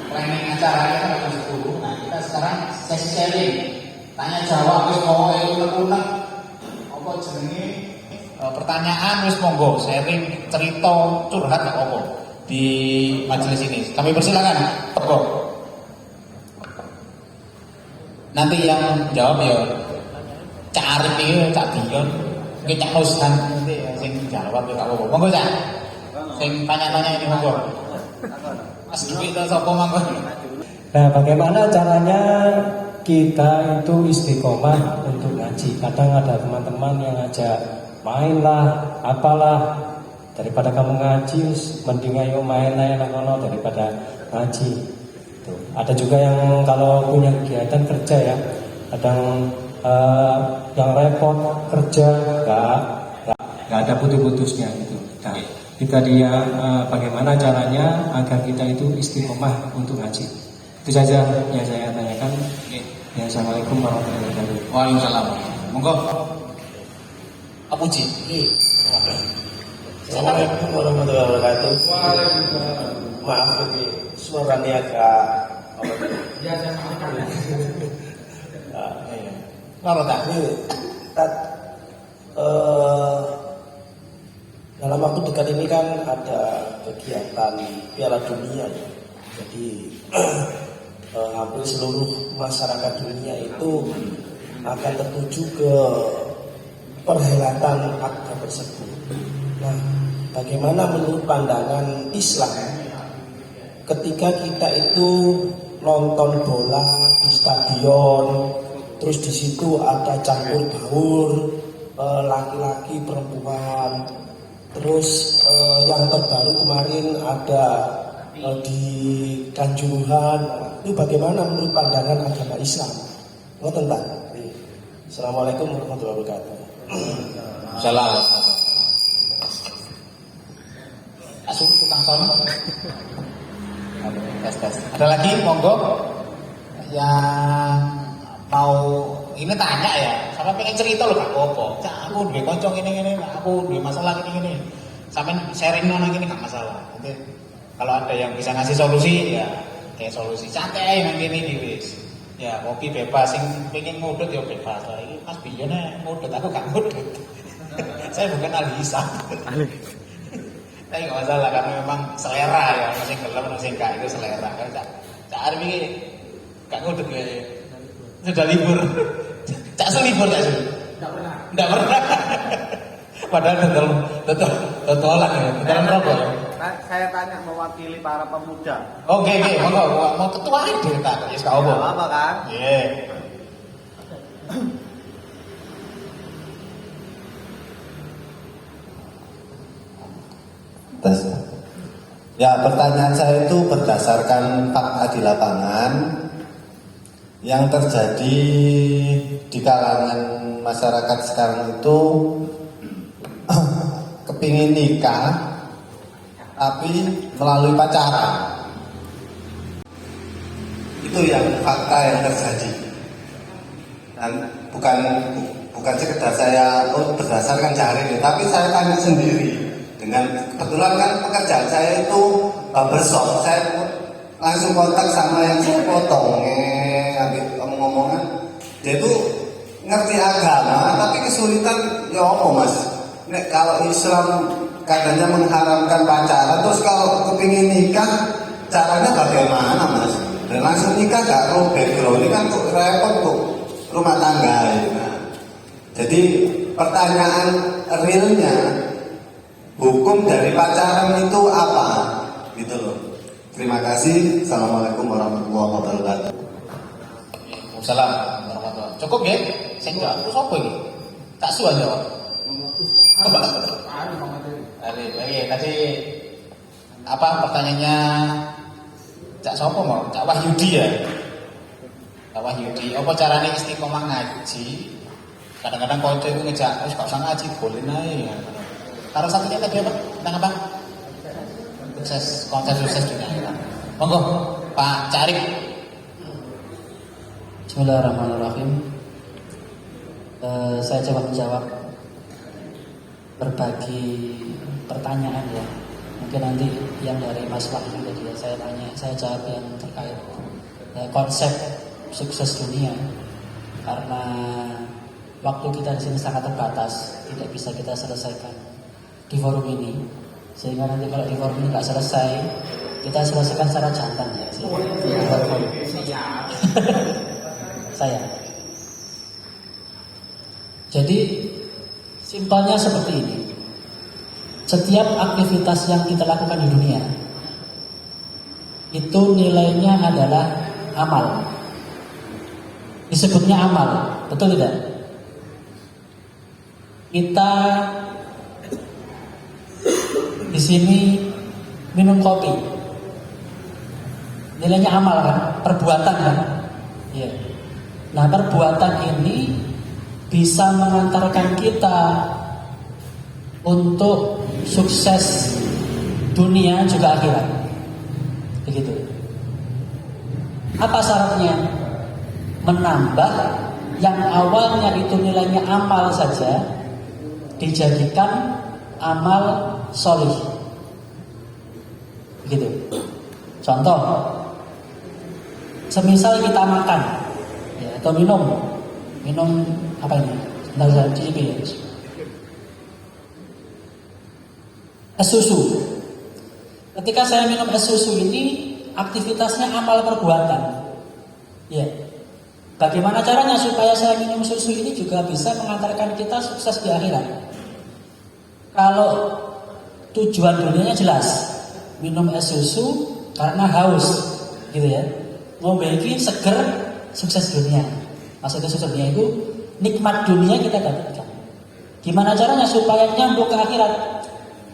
planning acaranya kan ada 10. Nah, kita sekarang sesi sharing, tanya jawab, wis mau unek-unek apa jenenge pertanyaan, wis monggo sharing cerita curhat gak apa di majelis ini. Kami persilakan. Monggo. Nanti yang jawab ya Cak Arif iki, Cak Dion, mungkin Cak Nushan nanti sing jawab ya gak apa-apa. Monggo Cak. Sing tanya-tanya ini monggo. Mas Dwi itu sapa monggo. Nah, bagaimana caranya kita itu istiqomah untuk ngaji? Kadang ada teman-teman yang ngajak main lah, apalah, daripada kamu ngaji, mending ayo main enak daripada ngaji. Tuh. Ada juga yang kalau punya kegiatan kerja ya, kadang yang repot kerja, nggak ada putus-putusnya gitu. Nah, kita dia bagaimana caranya agar kita itu istiqomah untuk ngaji. Itu saja yang saya tanyakan. Ya, assalamualaikum warahmatullahi wabarakatuh. Waalaikumsalam. Monggo. Abu Ji. Assalamualaikum warahmatullahi wabarakatuh. Waalaikumsalam. Maaf ini suaranya agak Ya, jangan Kalau tak ini dalam waktu dekat ini kan ada kegiatan Piala Dunia ya. Jadi hampir seluruh masyarakat dunia itu akan tertuju ke perhelatan akad tersebut. Nah, bagaimana menurut pandangan Islam ketika kita itu nonton bola di stadion, terus di situ ada campur baur laki-laki perempuan, terus yang terbaru kemarin ada di Kanjuruhan. Itu bagaimana menurut pandangan agama Islam? Tentang. Assalamualaikum warahmatullahi wabarakatuh. Salam. Asuh tukang sono. Tes. Ada lagi monggo yang mau ini tanya ya, sampai pengen cerita loh gak apa-apa. Cak, aku duwe kanca ngene-ngene, aku duwe masalah ngene-ngene. Sampai sharing nang ngene gak masalah. Nanti kalau ada yang bisa ngasih solusi ya kayak solusi santai nang kene iki wis. Ya, kopi bebas, sing pengen ngudut ya bebas. Lah iki Mas Biyone ngudut, aku gak ngudut. Saya bukan ahli hisab. Tapi nggak masalah karena memang selera ya, masing gelem masing gak itu selera. Cak Arif ini gak ngudut ya. Sudah libur. Cak Su libur Cak Su? Nggak pernah. Padahal totolan ya, totolan rokok ya. Saya tanya mewakili para pemuda. Oke, monggo mau ketuain deh tak. Ya gak apa kan? Iya. Tes. Ya, pertanyaan saya itu berdasarkan fakta di lapangan yang terjadi di kalangan masyarakat sekarang itu kepingin nikah tapi melalui pacaran. Itu yang fakta yang terjadi. Dan bukan sekedar saya berdasarkan cari ini, tapi saya tanya sendiri. Dengan kebetulan kan pekerjaan saya itu barbershop, saya langsung kontak sama yang saya potong, ngomong-ngomongan. Dia itu ngerti agama, tapi kesulitan ya apa mas? Nek kalau Islam katanya mengharamkan pacaran, terus kalau kepingin nikah caranya bagaimana mas? Dan langsung nikah gak perlu background, ini kan kok repot kok rumah tangga ya. Nah, jadi pertanyaan realnya, hukum dari pacaran itu apa? Gitu loh. Terima kasih. Assalamualaikum warahmatullahi wabarakatuh. Waalaikumsalam warahmatullahi. Cukup ya? Sing jawab terus apa iki? Tak suah jawab. Tadi apa pertanyaannya? Cak sopo mau? Cak Wahyudi ya? Pak Wahyudi, apa carane istiqomah ngaji? Kadang-kadang kanca itu ngejak, wis gak usah ngaji, boleh ae. Karo satunya tadi apa? Tentang apa? Sukses, konsep sukses dunia akhirat. Monggo, Pak Carik. Bismillahirrahmanirrahim. Saya coba menjawab berbagi pertanyaan ya. Mungkin nanti yang dari Mas Wahyu tadi ya, saya jawab yang terkait konsep sukses dunia. Karena waktu kita di sini sangat terbatas, tidak bisa kita selesaikan di forum ini. Sehingga nanti kalau di forum ini nggak selesai, kita selesaikan secara jantan ya. Saya. Jadi simpelnya seperti ini. Setiap aktivitas yang kita lakukan di dunia itu nilainya adalah amal. Disebutnya amal, betul tidak? Kita di sini minum kopi, nilainya amal kan, perbuatan kan? Iya. Nah, perbuatan ini bisa mengantarkan kita untuk sukses dunia juga akhirat. Begitu. Apa syaratnya? Menambah yang awalnya itu nilainya amal saja dijadikan amal solih. Begitu. Contoh, semisal kita makan ya, atau minum apa ini? Nggak usah cicipi ya. Es susu. Ketika saya minum es susu ini, aktivitasnya amal perbuatan. Ya. Bagaimana caranya supaya saya minum susu ini juga bisa mengantarkan kita sukses di akhirat? Kalau tujuan dunianya jelas, minum es susu karena haus, gitu ya. Ngombe iki seger, sukses dunia. Maksudnya sukses dunia itu nikmat dunia kita dapatkan. Gimana caranya supaya nyambung ke akhirat?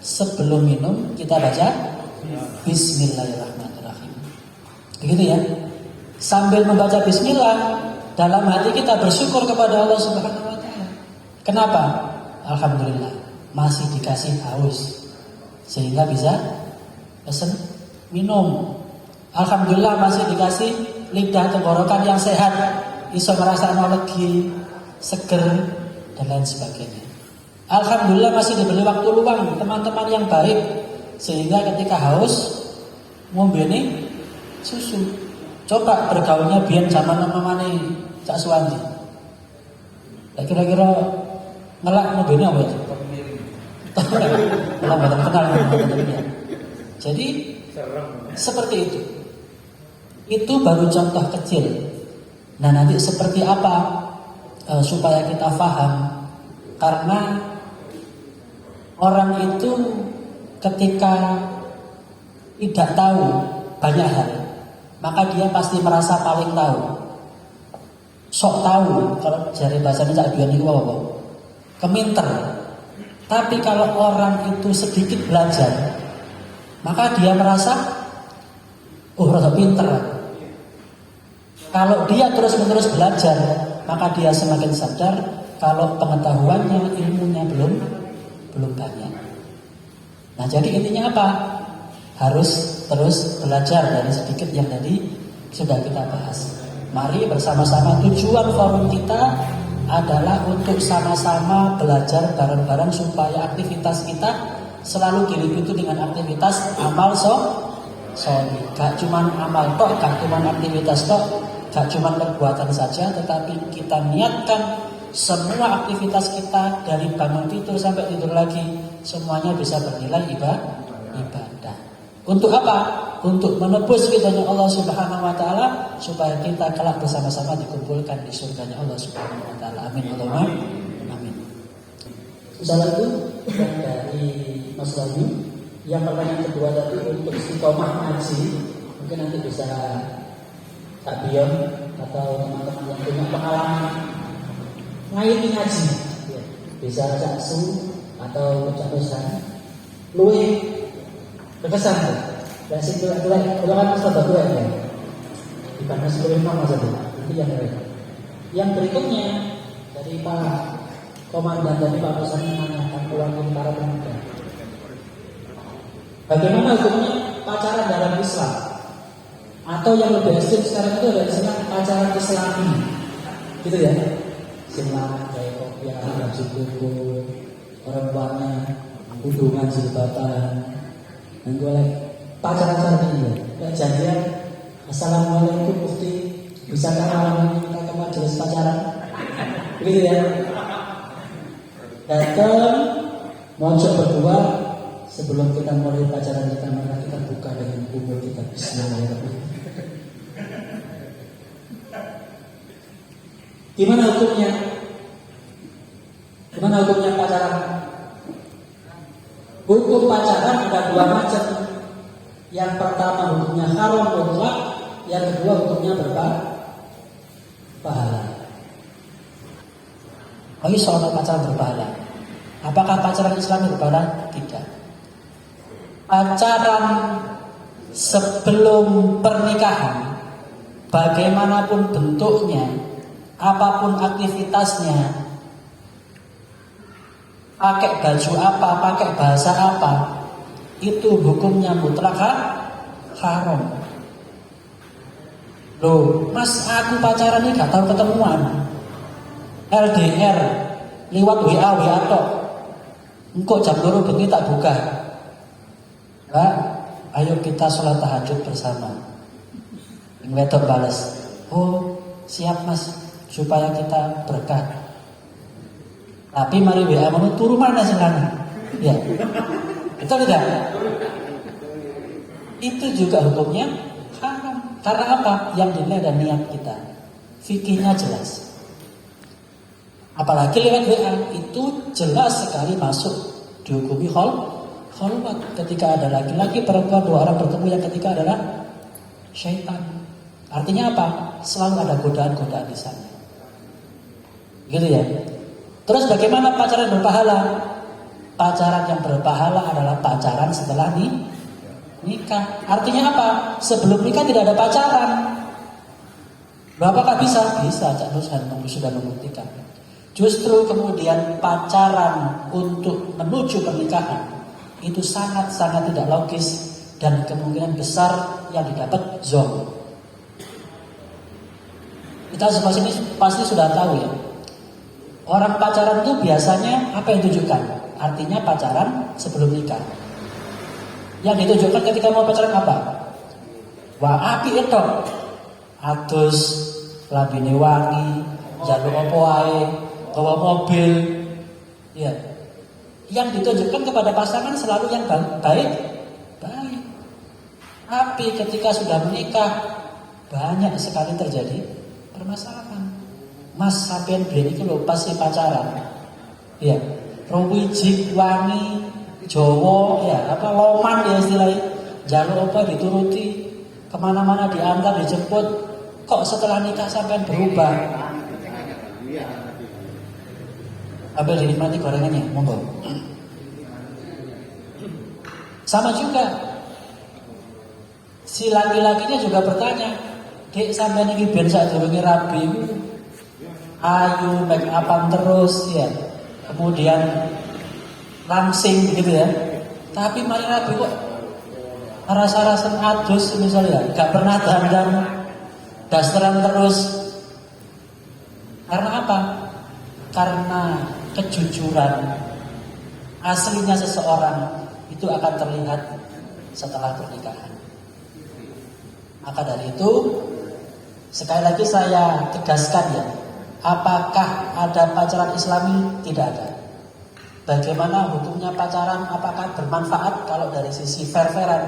Sebelum minum kita baca Bismillahirrahmanirrahim. Begitu ya. Sambil membaca Bismillah, dalam hati kita bersyukur kepada Allah Subhanahu wa taala. Kenapa? Alhamdulillah masih dikasih haus sehingga bisa pesen minum. Alhamdulillah masih dikasih lidah tenggorokan yang sehat, bisa merasakan legi, seger dan lain sebagainya. Alhamdulillah masih diberi waktu luang teman-teman yang baik sehingga ketika haus ngombene susu. Coba bergaulnya biar zaman namanya Cak Suwandi. Kira-kira ngelak ngombene apa ya? Kalau nggak kenal teman-temannya. Jadi seperti itu. Itu baru contoh kecil. Nah nanti seperti apa supaya kita paham? Karena orang itu ketika tidak tahu banyak hal, maka dia pasti merasa paling tahu. Sok tahu, kalau jari bahasanya Cak Bion itu apa? Keminter. Tapi kalau orang itu sedikit belajar, maka dia merasa rasa pinter. Kalau dia terus-menerus belajar, maka dia semakin sadar kalau pengetahuannya, ilmunya belum banyak. Nah, jadi intinya apa? Harus terus belajar dari sedikit yang tadi sudah kita bahas. Mari bersama-sama, tujuan forum kita adalah untuk sama-sama belajar bareng-bareng supaya aktivitas kita selalu diliputi dengan aktivitas amal soleh. Gak cuma amal tok, gak cuma aktivitas tok, gak cuma perbuatan saja, tetapi kita niatkan semua aktivitas kita dari bangun tidur sampai tidur lagi semuanya bisa bernilai ibadah. Untuk apa? Untuk menebus ridhonya Allah Subhanahu wa taala supaya kita kelak bersama-sama dikumpulkan di surganya Allah Subhanahu wa taala. Amin Allahumma amin. Salah itu dari Mas Wahyu. Yang pertanyaan kedua tadi untuk istiqomah ngaji, mungkin nanti bisa Kak Bion atau teman-teman yang punya pengalaman ngaji ngaji, ya. Bisa Cak Su atau Cak Nusan, luwe berkesan tuh. Dan situ kan sudah tua ya, di mana 10 maksudnya. Itu yang berikutnya dari Pak Komandan dari Pak Pusat menanyakan mewakili para pemuda. Bagaimana hukumnya pacaran dalam Islam? Atau yang lebih ekstrim sekarang itu adalah istilah pacaran Islami, gitu ya? Simak, kayak kopiah, baju kuku, orang tuanya, hubungan jilbatan, dan gue pacaran seperti ini. Kayak janjian, assalamualaikum mufti, bisakah malam ini kita ke majelis pacaran? Gitu ya? Datang, mojok berdua. Sebelum kita mulai pacaran kita, maka kita buka dengan umur kita. Bismillahirrahmanirrahim. Gimana hukumnya? Gimana hukumnya pacaran? Hukum pacaran ada dua macam. Yang pertama hukumnya haram mutlak, yang kedua hukumnya berpahala. Lagi soal pacaran berpahala. Apakah pacaran Islam berpahala? Tidak. Pacaran sebelum pernikahan, bagaimanapun bentuknya, apapun aktivitasnya, pakai baju apa, pakai bahasa apa, itu hukumnya mutlak haram. Loh, mas aku pacaran ini gak tahu ketemuan, LDR, lewat WA tok, engkau jam 2 bengi tak buka. Pak, ayo kita sholat tahajud bersama. Yang wedok balas, oh siap mas, supaya kita berkah. Tapi mari WA mau turu mana sekarang? Ya, betul tidak? Itu juga hukumnya haram. Karena apa? Yang dinilai dan niat kita. Fikihnya jelas. Apalagi lewat WA itu jelas sekali masuk dihukumi kholwat. Ketika ada laki-laki, perempuan, dua orang bertemu, yang ketiga adalah syaitan. Artinya apa? Selalu ada godaan-godaan di sana. Gitu ya. Terus bagaimana pacaran berpahala? Pacaran yang berpahala adalah pacaran setelah nikah. Artinya apa? Sebelum nikah tidak ada pacaran. Apakah bisa? Bisa. Cak Nus sudah membuktikan. Justru kemudian pacaran untuk menuju pernikahan itu sangat-sangat tidak logis dan kemungkinan besar yang didapat zong. Kita semua sini pasti sudah tahu ya. Orang pacaran itu biasanya apa yang ditujukan? Artinya pacaran sebelum nikah. Yang ditujukan ketika mau pacaran apa? Wah api itu, atus, labine wangi, jalur opo wae, bawa mobil, ya. Yang ditujukan kepada pasangan selalu yang baik. Tapi ketika sudah menikah, banyak sekali terjadi permasalahan. Mas sampean beli itu loh pasti pacaran. Ya, rowijik wangi, Jowo, ya apa loman ya istilahnya. Jalur apa dituruti, kemana-mana diantar, dijemput. Kok setelah nikah sampean berubah? Ambil dinikmati gorengannya, monggo. Sama juga, si laki-lakinya juga bertanya, dek sampean iki ben sadurunge rabi, ayu make upan terus ya, kemudian langsing gitu ya. Tapi mari rabi kok rasa-rasa adus misalnya, gak pernah dandan, dasteran terus. Karena apa? Karena kejujuran aslinya seseorang itu akan terlihat setelah pernikahan. Maka dari itu sekali lagi saya tegaskan ya, apakah ada pacaran Islami? Tidak ada. Bagaimana hukumnya pacaran? Apakah bermanfaat? Kalau dari sisi fair-fairan,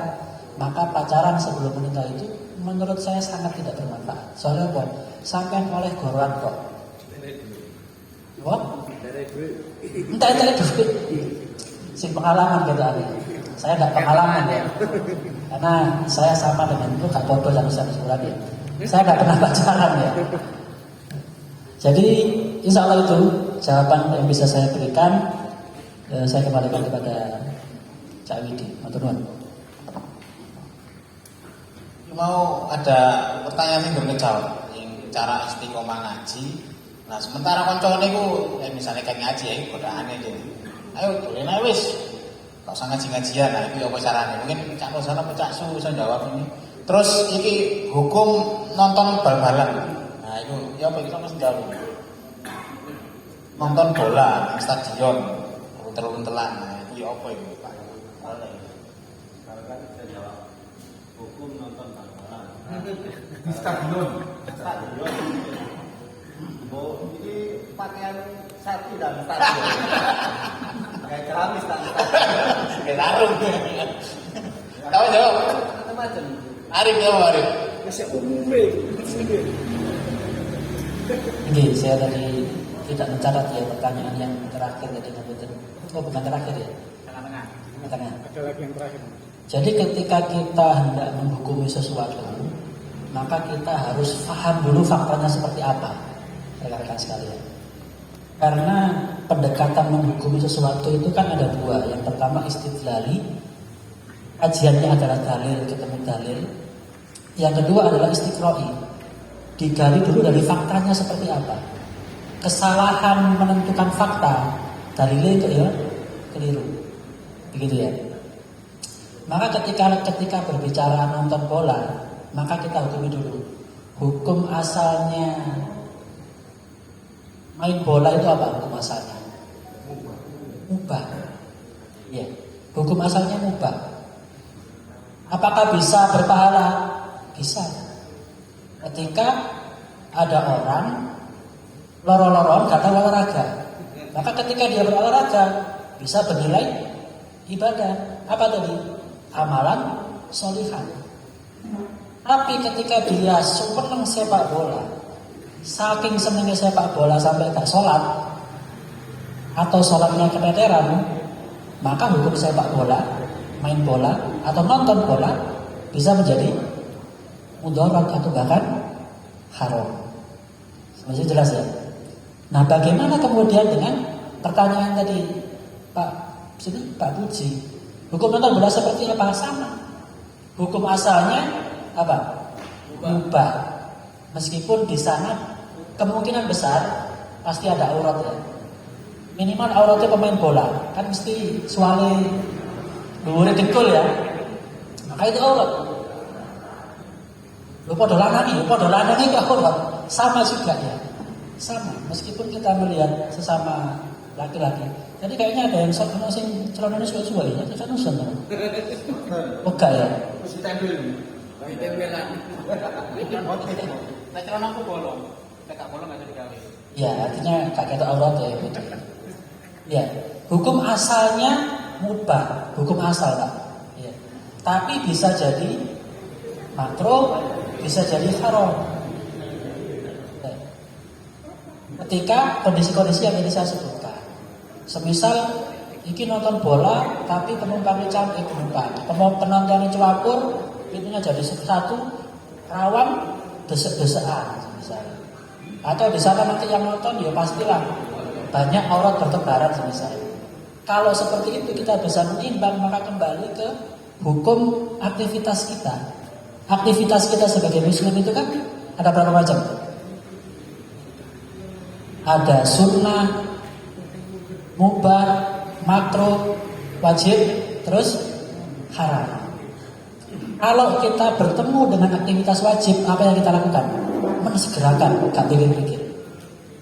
maka pacaran sebelum menikah itu menurut saya sangat tidak bermanfaat. Soalnya kok sampai oleh goroan kok. What? Entah duit. Si pengalaman gitu ada. Saya tidak pengalaman ya. Karena saya sama dengan itu gak bodoh satu sebulan ya. Saya tidak pernah pacaran ya. Jadi insya Allah itu jawaban yang bisa saya berikan. Saya kembalikan kepada Cak Widi. Matur nuwun. Mau ada pertanyaan yang berkecau. cara istiqomah ngaji. Nah sementara koncone ku misalnya kayak ngaji ya godaane dene. Ayo dolen ae wis. Kok usah ngaji-ngajian. Nah iki apa carane? Mungkin Cak Rosana apa Cak Su iso jawab ini. Terus iki hukum nonton bal-balan. Nah itu ya apa kita mesti jawab. Nonton bola di stadion, untel-untelan. Nah iki apa iki Pak? Hukum nonton bal-balan. Di stadion. Oh, ini pakaian sapi dan stadion. Kayak ceramis dan stadion. Kayak taruh. Tahu jawab? Macam-macam. Arif jawab Arif. Ini saya tadi tidak mencatat ya pertanyaan yang terakhir tadi ngapunten. Oh bukan terakhir ya? Tengah-tengah. Ada lagi yang terakhir. Jadi ketika kita hendak menghukumi sesuatu, maka kita harus paham dulu faktanya seperti apa, rekan-rekan sekalian. Karena pendekatan menghukumi sesuatu itu kan ada dua. Yang pertama istidlali, kajiannya adalah dalil ketemu dalil. Yang kedua adalah istiqroi, digali dulu dari faktanya seperti apa. Kesalahan menentukan fakta, dalilnya itu ya keliru, begitu ya. Maka ketika berbicara nonton bola, maka kita hukumi dulu hukum asalnya main bola itu apa hukum asalnya? Mubah. Ya, hukum asalnya mubah. Apakah bisa berpahala? Bisa. Ketika ada orang loro-loron kata olahraga, maka ketika dia berolahraga bisa bernilai ibadah. Apa tadi? Amalan sholihan. Tapi ketika dia seneng sepak bola, saking senengnya sepak bola sampai gak sholat atau sholatnya keteteran, maka hukum sepak bola, main bola atau nonton bola bisa menjadi mudarat atau bahkan haram. Masih jelas ya? Nah bagaimana kemudian dengan pertanyaan tadi Pak Puji, hukum nonton bola seperti apa? Sama. Hukum asalnya apa? Mubah. Meskipun di sana kemungkinan besar pasti ada aurat ya. Minimal auratnya pemain bola kan mesti suale dhuwure dengkul ya. Maka itu aurat. Lupa dolanane itu aurat. Sama juga ya. Sama. Meskipun kita melihat sesama laki-laki. Jadi kayaknya ada yang sono sing celanane suwe-suwe ya, celanane sono. Oke ya. Mesti tempel. Tempelan. Nek celana aku bolong. Nek gak bolong enggak digawe. Ya, artinya gak ketok aurat ya gitu. Ya, hukum asalnya mubah, hukum asal Pak. Ya. Tapi bisa jadi makruh, bisa jadi haram. Ya. Ketika kondisi-kondisi yang tadi saya sebutkan. Semisal iki nonton bola tapi penumpangnya cantik penontonnya cuapur, pintunya jadi satu rawan desek-desekan misalnya. Atau di sana nanti yang nonton ya pastilah banyak aurat bertebaran misalnya. Kalau seperti itu kita bisa menimbang, maka kembali ke hukum aktivitas kita. Aktivitas kita sebagai muslim itu kan ada berapa macam? Ada sunnah, mubah, makruh, wajib, terus haram. Kalau kita bertemu dengan aktivitas wajib, apa yang kita lakukan? Mensegerakan, gak pikir-pikir.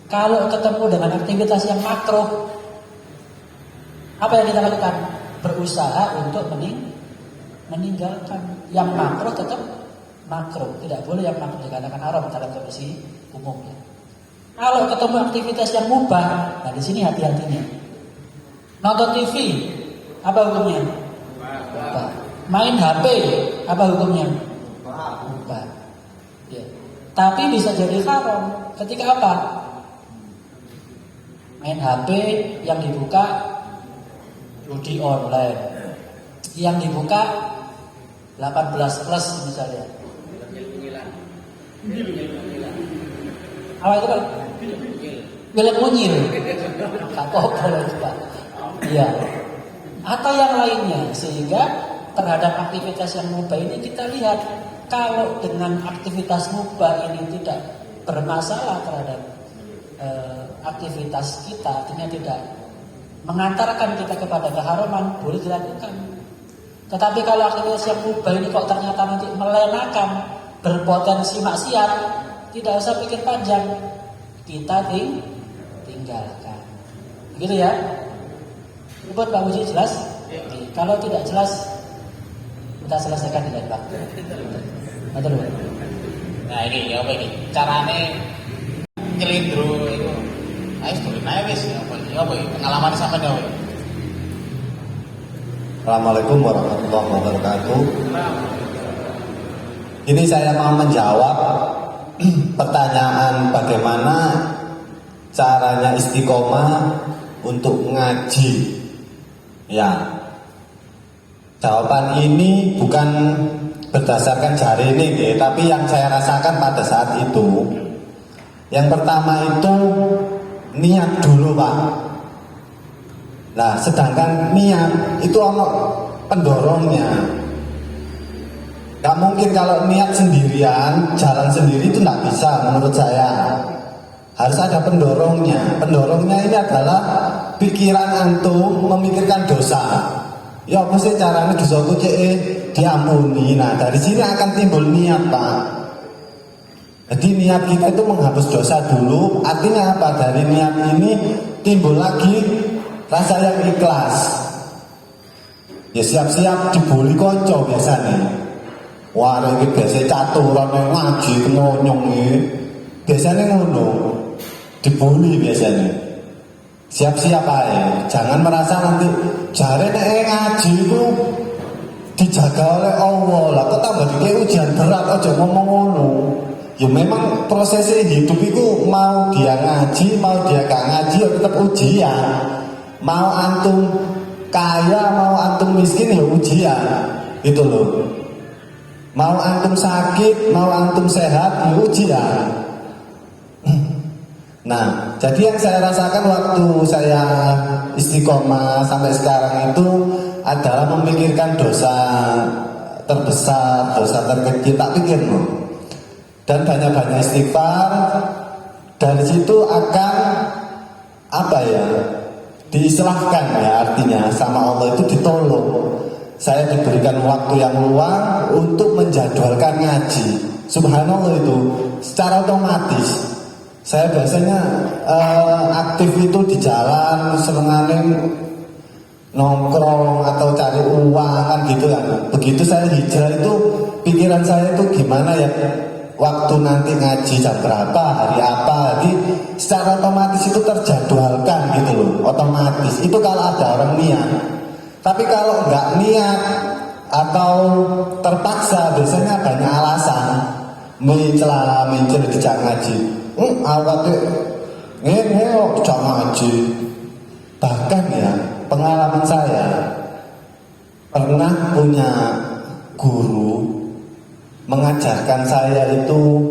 Kalau ketemu dengan aktivitas yang makruh, apa yang kita lakukan? Berusaha untuk meninggalkan. Yang makruh tetap makruh. Tidak boleh yang makruh dikatakan haram dalam kondisi umum. Kalau ketemu aktivitas yang mubah, nah di sini hati-hatinya. Nonton TV, apa hukumnya? Mubah. Main HP, apa hukumnya? Mubah. Ya. Tapi bisa jadi haram. Ketika apa? Main HP yang dibuka judi online, yang dibuka 18 plus misalnya. Apa itu Pak? Film munyil. Tak apa-apa itu Pak. Ya. Atau yang lainnya, sehingga terhadap aktivitas yang mubah ini kita lihat, kalau dengan aktivitas mubah ini tidak bermasalah terhadap aktivitas kita, artinya tidak mengantarkan kita kepada keharaman, boleh dilakukan. Tetapi kalau aktivitas yang mubah ini kok ternyata nanti melenakan, berpotensi maksiat, tidak usah pikir panjang, kita tinggalkan. Begitu ya? Buat Pak Uji jelas? Oke. Kalau tidak jelas, kita selesaikan di lain waktu. Betul. Nah ini ya apa ini? Carane nyelindro itu. Ayo tulen ae wis ya apa ini? Pengalaman sampean ya. Assalamualaikum warahmatullahi wabarakatuh. Ini saya mau menjawab pertanyaan bagaimana caranya istiqomah untuk ngaji. Ya, jawaban ini bukan berdasarkan jari ini, tapi yang saya rasakan pada saat itu. Yang pertama itu niat dulu, Pak. Nah, sedangkan niat itu ono pendorongnya. Gak mungkin kalau niat sendirian, jalan sendiri itu nggak bisa menurut saya. Harus ada pendorongnya. Pendorongnya ini adalah pikiran antum memikirkan dosa. Ya apa sih caranya dosaku diampuni. Nah dari sini akan timbul niat, Pak. Jadi niat kita itu menghapus dosa dulu. Artinya apa? Dari niat ini timbul lagi rasa yang ikhlas. Ya siap-siap dibully konco biasanya. Wah ini biasanya caturan yang ngaji ngonyong ini. Biasanya ngono. Dibully biasanya. Siap-siap aja. Jangan merasa nanti jare nek ngaji itu dijaga oleh Allah. Lah kok tambah dikek ujian berat aja ngomong ngono. Ya memang prosesnya hidup itu mau dia ngaji, mau dia gak ngaji ya tetap ujian. Mau antum kaya, mau antum miskin ya ujian. Itu loh. Mau antum sakit, mau antum sehat ya ujian. Nah, jadi yang saya rasakan waktu saya istiqomah sampai sekarang itu adalah memikirkan dosa terbesar, dosa terkecil, tak pikir loh. Dan banyak-banyak istighfar. Dari situ akan apa ya? Diistilahkan ya artinya sama Allah itu ditolong. Saya diberikan waktu yang luang untuk menjadwalkan ngaji. Subhanallah itu secara otomatis. Saya biasanya aktif itu di jalan, senengane nongkrong atau cari uang kan gitu kan. Begitu saya hijrah itu pikiran saya itu gimana ya waktu nanti ngaji jam berapa, hari apa. Jadi secara otomatis itu terjadwalkan gitu loh, otomatis. Itu kalau ada orang niat. Tapi kalau nggak niat atau terpaksa biasanya banyak alasan. Mencela dijak ngaji. Awalnya ini jangan ngaji. Bahkan ya pengalaman saya pernah punya guru mengajarkan saya itu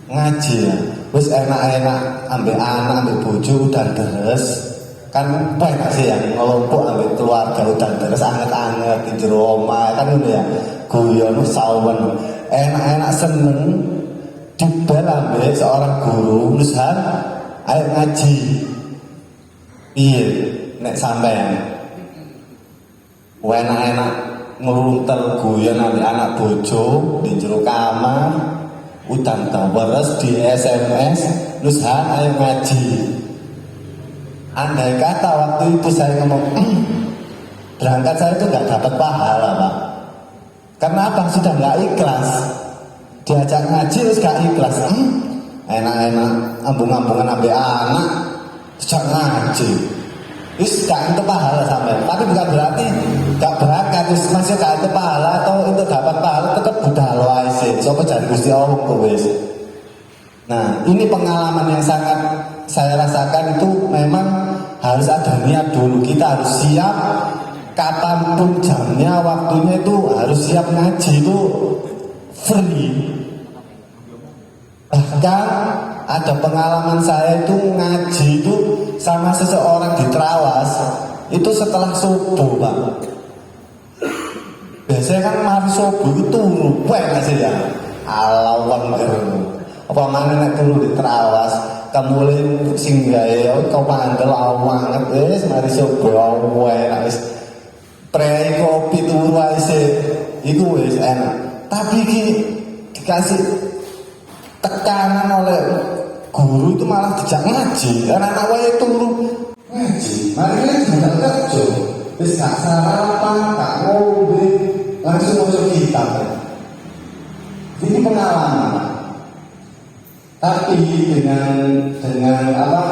ngaji ya. Wis enak-enak ambil anak ambil bojo udah deres kan banyak sih yang ngelompok ambil keluarga udah deres anget-anget di jero omah kan ngono ya. Guyon sawen enak-enak seneng dibel ambil seorang guru nusan ayo ngaji. Iya nek sampean enak-enak ngeluntel guyon ambil anak bojo di jero kamar udan tawares di SMS nusan ayo ngaji. Andai kata waktu itu saya ngomong berangkat saya itu nggak dapat pahala, Pak. Karena apa? Sudah nggak ikhlas. Diajak ngaji terus gak ikhlas. Enak-enak ambung-ambungan ambil anak sejak ngaji. Terus gak itu pahala sampai. Tapi bukan berarti gak berangkat terus masih gak itu pahala atau itu dapat pahala tetap budal wae sih. Sopo jadi Gusti Allah kok wis. Nah, ini pengalaman yang sangat saya rasakan itu memang harus ada niat dulu. Kita harus siap kapanpun jamnya, waktunya itu harus siap ngaji itu free. Bahkan ada pengalaman saya itu ngaji itu sama seseorang di Trawas itu setelah subuh, Pak. Biasanya kan mari subuh itu turu, nggak sih ya? Allahu Akbar. Apa mana nek turu di terawas, kamule sing gawe kau pandel awanget wis mari coba enak wis. Prei kopi turu ae iku wis enak. Tapi iki dikasih tekanan oleh guru itu malah dijak ngaji. Anak-anak wae turu ngaji. Mari kita kerja. Wis gak sarapan, gak ngombe, langsung masuk kitab. Ini pengalaman. Tapi dengan apa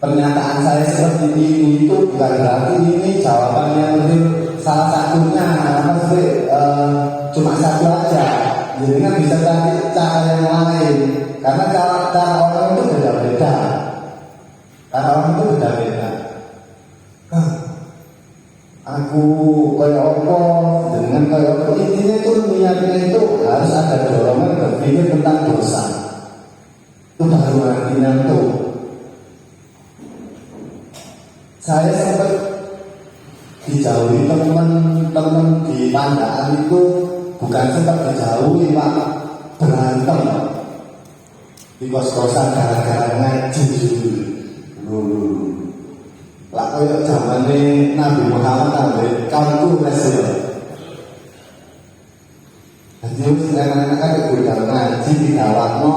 pernyataan saya seperti ini itu bukan berarti ini jawabannya mungkin salah satunya cuma satu aja. Jadi kan bisa cari cara yang lain karena cara orang itu beda-beda. Cara orang itu beda-beda. Aku kayak apa dengan kayak apa intinya itu niatnya itu harus ada dorongan berpikir tentang dosa. Itu baru artinya tuh. Saya sempat dijauhi teman-teman di Pandaan itu bukan sempat dijauhi pak, berantem di kos-kosan gara-gara ngaji dulu. Lah koyo zamane Nabi Muhammad ambek kaumku wis ya. Jadi anak-anak kan udah ngaji di dawakno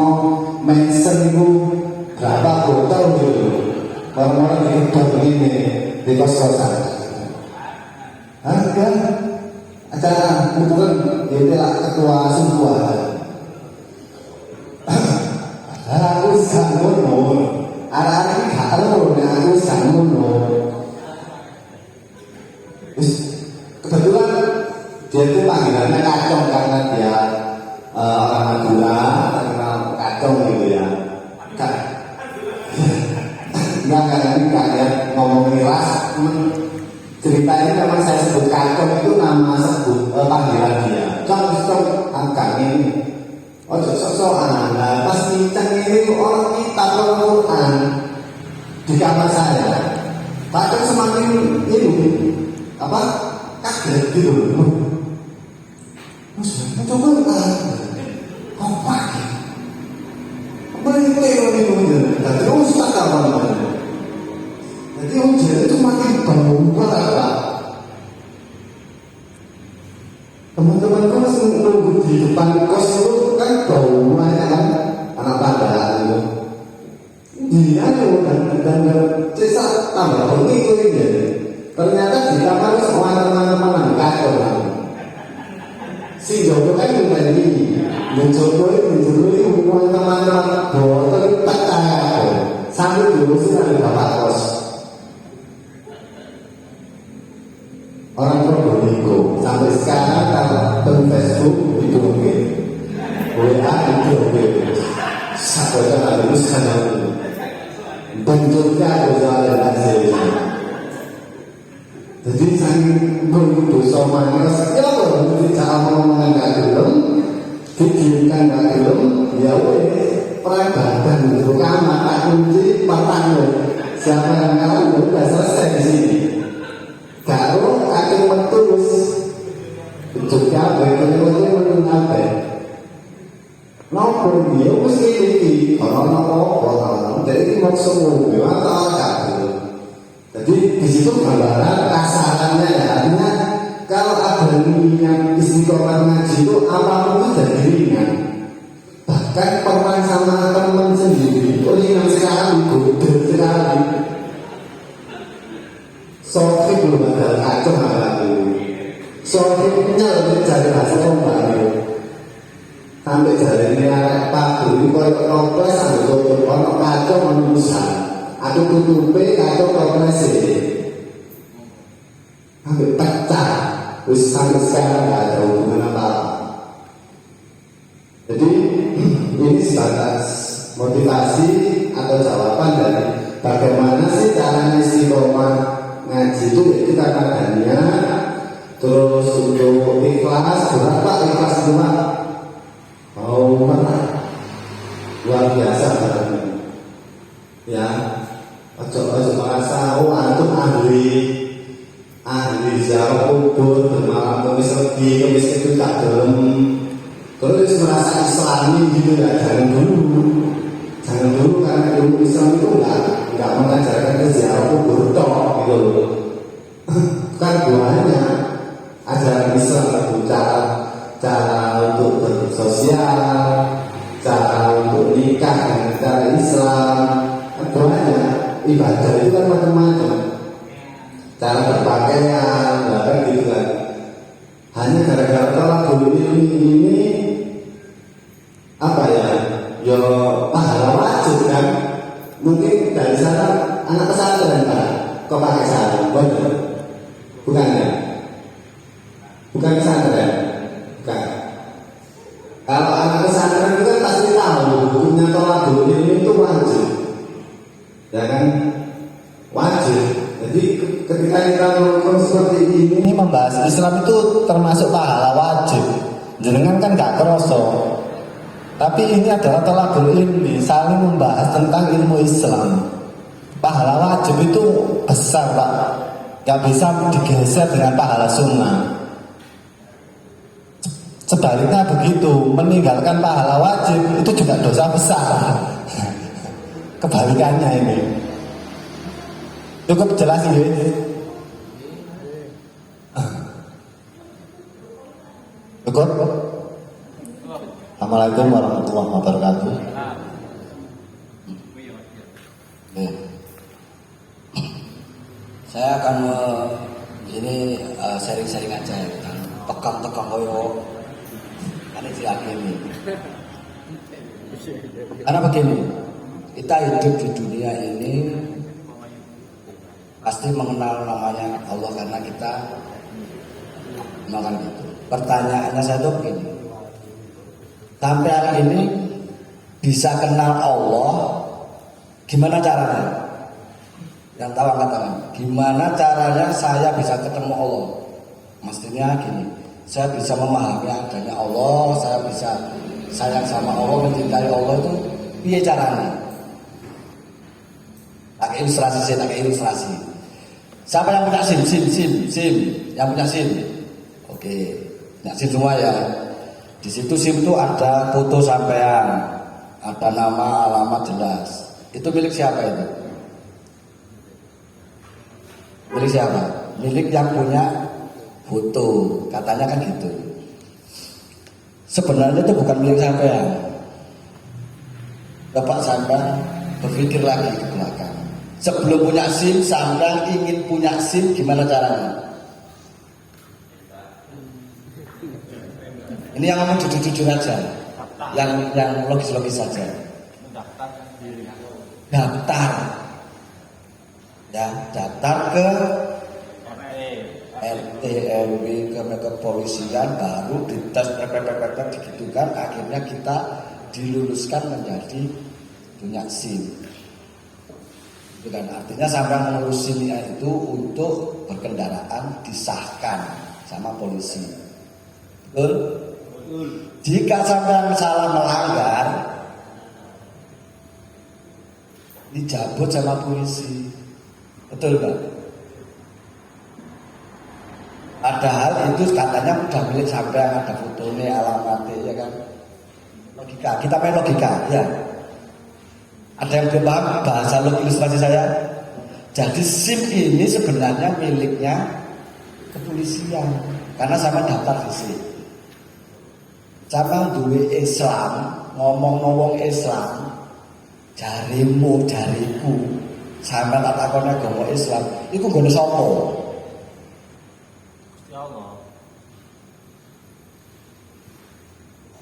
mensen iku berapa botol dulu. Orang-orang ini di kos-kosan. Kan acara kumpulan dia lah ketua semua. Aku sangat arah-arah ini gak tahu, aku sanggup kebetulan dia itu panggilannya kacong karena dia orang Madura terkenal kacong gitu ya. Enggak kayak ngomong miras. Cerita ini memang saya sebut kacong itu nama sebut panggilan dia. Kacong angka ini. Oh sok-sokan, nah pas bincang ini orang kita Al-Quran di kamar saya, bahkan semakin ini apa kaget gitu. Coba kau pakai, berikut dan terus tak apa. Jadi ujian itu makin bangga apa? Teman-temanku masih nunggu di depan kos itu kan bau banyak kan anak Pandaan itu. Dia itu dan sisa tambah penting ya. Ternyata di kamar semua teman-teman kacau kan. Si Joko kan juga ini, dan Joko ini teman-teman botol tak tahu. Sampai dulu sih ada bapak kos. Orang Probolinggo sampai sekarang kalau Facebook itu oke, WA itu oke, sampai hari itu sekarang bentuknya ada hasilnya. Jadi saya berdoa sama Mas, ya kalau cara ngomongan nggak gelem, dikirimkan nggak gelem, ya wes peradaban itu kamar tak kunci pertanyaan siapa yang kalah udah selesai di sini. Kalau akan mentus juga bagaimana menanggapi nopo dia mesti ini orang jadi maksud mobil atau kabel. Jadi di situ gambaran kasarannya ya, artinya kalau ada niat istiqomah ngaji itu apapun itu jadi ringan. Bahkan perang sama teman sendiri itu ringan sekali, gede sekali. Sofi belum ada kacau lagi. Sofinya lebih cari hasil kembali. Sampai jari ini Pak Guru kalau kompres sampai tutup orang kacau manusia. Aku tutupi kacau kompres ini. Sampai pecah. Terus sampai sekarang nggak ada hubungan apa-apa. Jadi ini sebatas motivasi atau jawaban dari bagaimana sih caranya istiqomah ngaji itu kita katanya terus untuk ikhlas berapa ikhlas cuma mau luar biasa barangnya ya ojo merasa antum ahli ziarah kubur bermalam kemis itu tak dalam terus terus merasa Islami gitu ya, jangan dulu karena ilmu Islam itu nggak mengajarkan ke ziarah kubur tok gitu loh. Kan banyak ajaran Islam itu cara untuk bersosial, cara untuk nikah dengan cara Islam, kan banyak. Ibadah itu kan macam-macam, cara berpakaian, bahkan gitu kan. Hanya gara-gara tolak ini apa ya? Yo pahala wajib kan? Mungkin dari sana anak pesantren Pak, kok pakai sarung, betul? Bukan ya? Bukan pesantren, bukan. Kalau anak pesantren itu kan pasti tahu hukumnya tolak ini itu wajib, ya kan? Wajib. Jadi ketika kita melakukan seperti ini membahas Islam itu termasuk pahala wajib. Jenengan kan gak kerosok. Tapi ini adalah tolakul ilmi, saling membahas tentang ilmu Islam. Pahala wajib itu besar Pak, gak bisa digeser dengan pahala sunnah. Sebaliknya begitu, meninggalkan pahala wajib itu juga dosa besar. Kebalikannya ini. Cukup jelas ini. Cukup. Assalamualaikum warahmatullahi wabarakatuh. Saya akan ini sharing-sharing aja ya, kan tekan-tekan koyo kan ini. Karena begini, kita hidup di dunia ini pasti mengenal namanya Allah karena kita makan itu. Pertanyaannya saya tuh begini, sampai hari ini bisa kenal Allah gimana caranya? Yang tahu angkat tangan. Gimana caranya saya bisa ketemu Allah? Mestinya gini, saya bisa memahami adanya Allah, saya bisa sayang sama Allah, mencintai Allah itu piye caranya? Pakai ilustrasi. Siapa yang punya SIM? Yang punya SIM? Oke, punya SIM semua ya. Di situ SIM itu ada foto sampean, ada nama, alamat jelas. Itu milik siapa itu? Milik siapa? Milik yang punya foto. Katanya kan gitu. Sebenarnya itu bukan milik sampean. Bapak sampean berpikir lagi ke belakang. Sebelum punya SIM, sampean ingin punya SIM, gimana caranya? Ini yang ngomong jujur-jujur aja, yang logis-logis saja. Daftar ke RT, RW, ke kepolisian, baru dites digitukan, akhirnya kita diluluskan menjadi punya SIM. Itu kan artinya sampai mengurus SIM itu untuk berkendaraan disahkan sama polisi. Betul? Jika sampai salah melanggar, dijabut sama polisi. Betul Pak? Padahal itu katanya udah milik sampean, ada fotonya, alamatnya, ya kan? Logika, kita main logika, ya. Ada yang belum paham bahasa ilustrasi saya? Jadi SIM ini sebenarnya miliknya kepolisian, karena sama daftar di sini. Sama duwe Islam, ngomong Islam, jarimu, jariku, sampai tak takone agama Islam, iku nggone sapa? Ya Allah.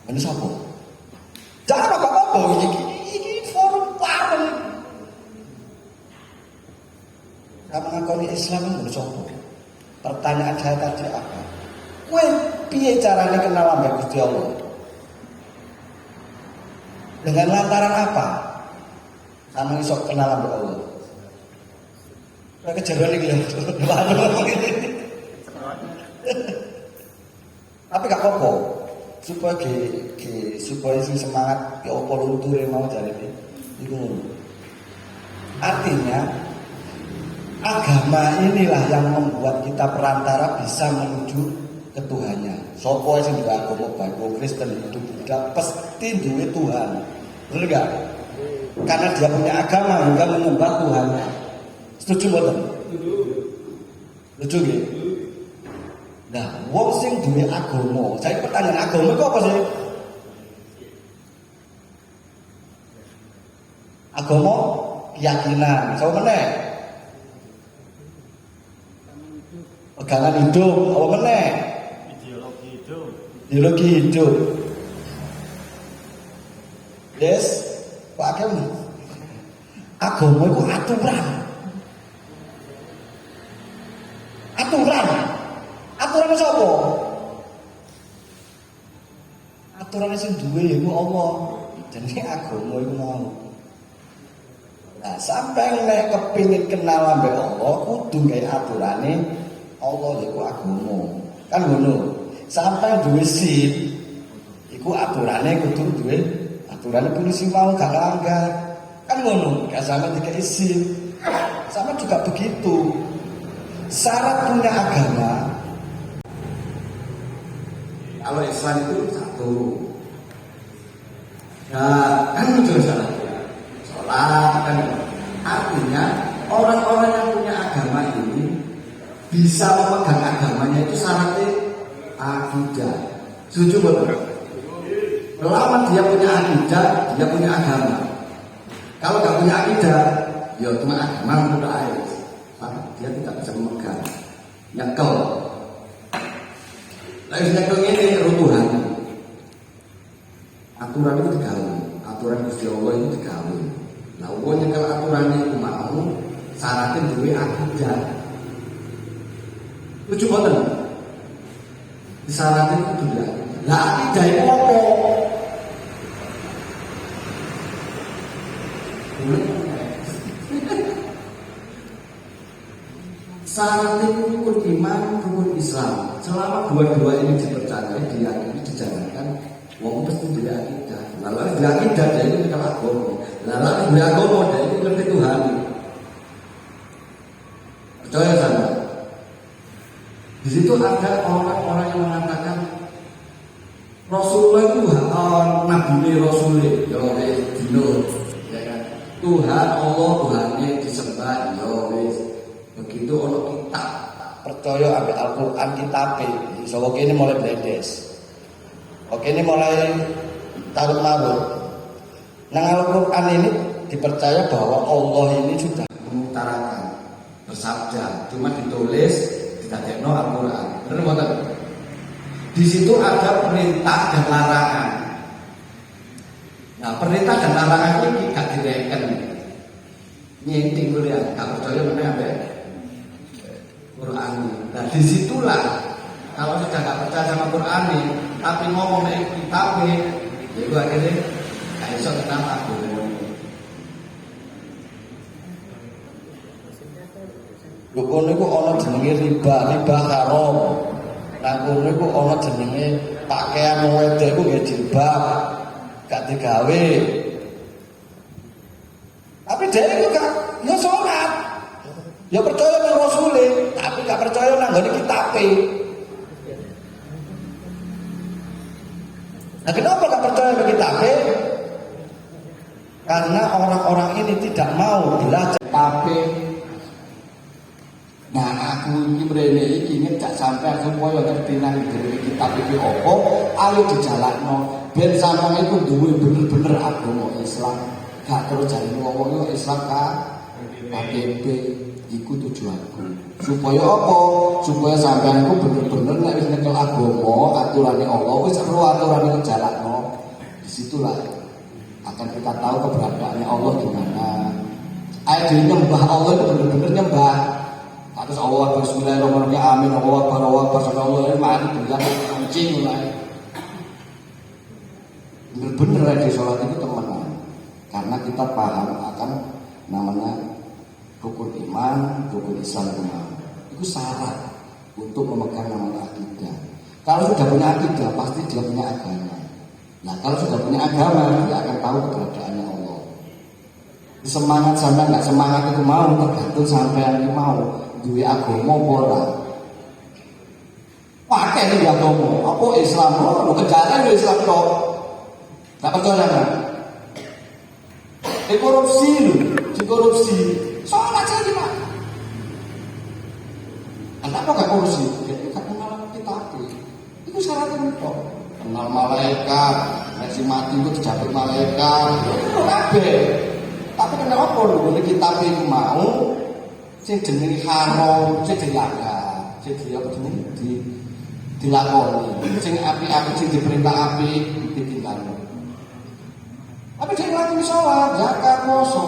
Ini sapa? Jangan apa-apa ini forum bareng. Kamu ngakoni Islam itu nggone sapa? Pertanyaan saya tadi apa? Kowe piye carane kenal ambek Gusti Allah? Dengan lantaran apa? Kamu iso kenal ambek Allah. Kayak kejaran iki ya. Tapi gak apa-apa. Supaya sing semangat ya apa lunture mau jarene. Iku ngono. Artinya agama inilah yang membuat kita perantara bisa menuju ketuhannya. Sopo sing duwe agama baik wong Kristen, Hindu, Buddha pasti duwe Tuhan. Bener enggak? Karena dia punya agama hingga menyembah Tuhannya. Setuju mboten? Setuju nggih? Nah, wong sing duwe agama, saya pertanyaan agama itu apa sih? Agama keyakinan, sama meneh. Pegangan hidup, apa meneh? Ideologi hidup. Yes, Pak Hakim. Agama itu aturan. Aturan sapa? Aturan sing duwe iku Allah. Jenenge agama iku mau. Nah, sampai nek kepingin kenal ambek Allah, kudu gawe aturane Allah iku agama. Kan ngono. Sampai duwe SIM, iku aturane kudu duwe aturane polisi mau gak langgar. Kan ngono, gak sama dikai SIM. Sama juga begitu. Syarat punya agama. Kalau Islam itu satu. Nah, kan muncul syarat. Sholat kan. Artinya orang-orang yang punya agama ini bisa memegang agamanya itu syaratnya akidah. Setuju betul? Selama dia punya akidah, dia punya agama. Kalau nggak punya akidah, ya cuma agama udah air. Dia tidak bisa memegang. Nyekel. Lalu nyekel ini runtuhan. Aturan itu digawe. Aturan Gusti Allah itu digawe. Nah, wong nyekel aturan itu mau syaratnya duwe akidah. Lucu banget. Syaratnya itu duwe. Lah akidah itu apa? Syarat itu rukun iman, rukun Islam. Selama dua-dua ini dipercayai, diyakini, dijalankan, wong mesti duwe akidah. Lalu duwe akidah dia itu kenal agama. Lalu duwe agama dia itu ngerti Tuhan. Percaya sama? Di situ ada orang-orang yang mengatakan Rasulullah itu Nabi Rasulullah, ya dino, ya kan? Tuhan Allah Tuhannya disembah, ya wis. Begitu ono kitab percaya ambil Al-Quran kitab so oke ini mulai bledes, oke ini mulai tarut-marut. Nah, Al-Quran ini dipercaya bahwa Allah ini sudah mengutarakan bersabda, cuma ditulis didadekno Al-Quran. Benar betul? Di situ ada perintah dan larangan. Nah, perintah dan larangan ini gak direken. Nyenting dulu ya, gak percaya benar ya Quran. Nah, disitulah kalau sudah gak percaya sama Quran ini, tapi ngomong dari kitab itu akhirnya gak bisa kenal aku. Kono iku ana jenenge riba haram. Nah, kono iku ana jenenge pakaian wedok iku nggih jilbab, gak digawe. Tapi dia itu kan ya sholat, ya percaya dengan Rasulullah, tapi gak percaya nang ngene kitabe. Nah, kenapa gak percaya dengan kitabe? Karena orang-orang ini tidak mau belajar kitabe. Nah, aku ini mrene iki ngejak sampai supaya ngerti nang dhewe kitab iki apa, ayo dijalakno ben sampeyan iku duwe bener-bener agama Islam. Gak terus jare ngomong Islam KBB iku tujuanku. Supaya apa? Supaya sampeyan iku bener-bener nek wis nyekel agama, aturane Allah wis ero aturane dijalakno. Disitulah akan kita tahu keberadaannya Allah di mana. Ayo nyembah Allah itu bener-bener nyembah. Terus Allah bismillahirrahmanirrahim, amin, Allah sallallahu alaihi bilang anjing mulai. Bener-bener di sholat itu teman-teman. Karena kita paham akan namanya rukun iman, rukun Islam itu syarat untuk memegang namanya akidah. Kalau sudah punya akidah, pasti dia punya agama. Nah, kalau sudah punya agama, dia akan tahu keberadaannya Allah. Semangat sampai nggak semangat itu mau tergantung sampai yang mau duwe agama apa ora. pakai ini agama. Apa Islam? Oh, kejaran ya Islam tok. Gak percaya kan? Dikorupsi. Sholat saja di mana? Kenapa gak korupsi? Gak kenal kita. Itu syaratnya kok. Kenal malaikat, nasi mati itu dijabut malaikat. Tapi kenapa lho kita itu mau sing jenenge haram, sing dilanggar, sing dilakoni, sing api-api sing diperintah api ditinggal. Tapi dia ngelakuin sholat, zakat, puasa.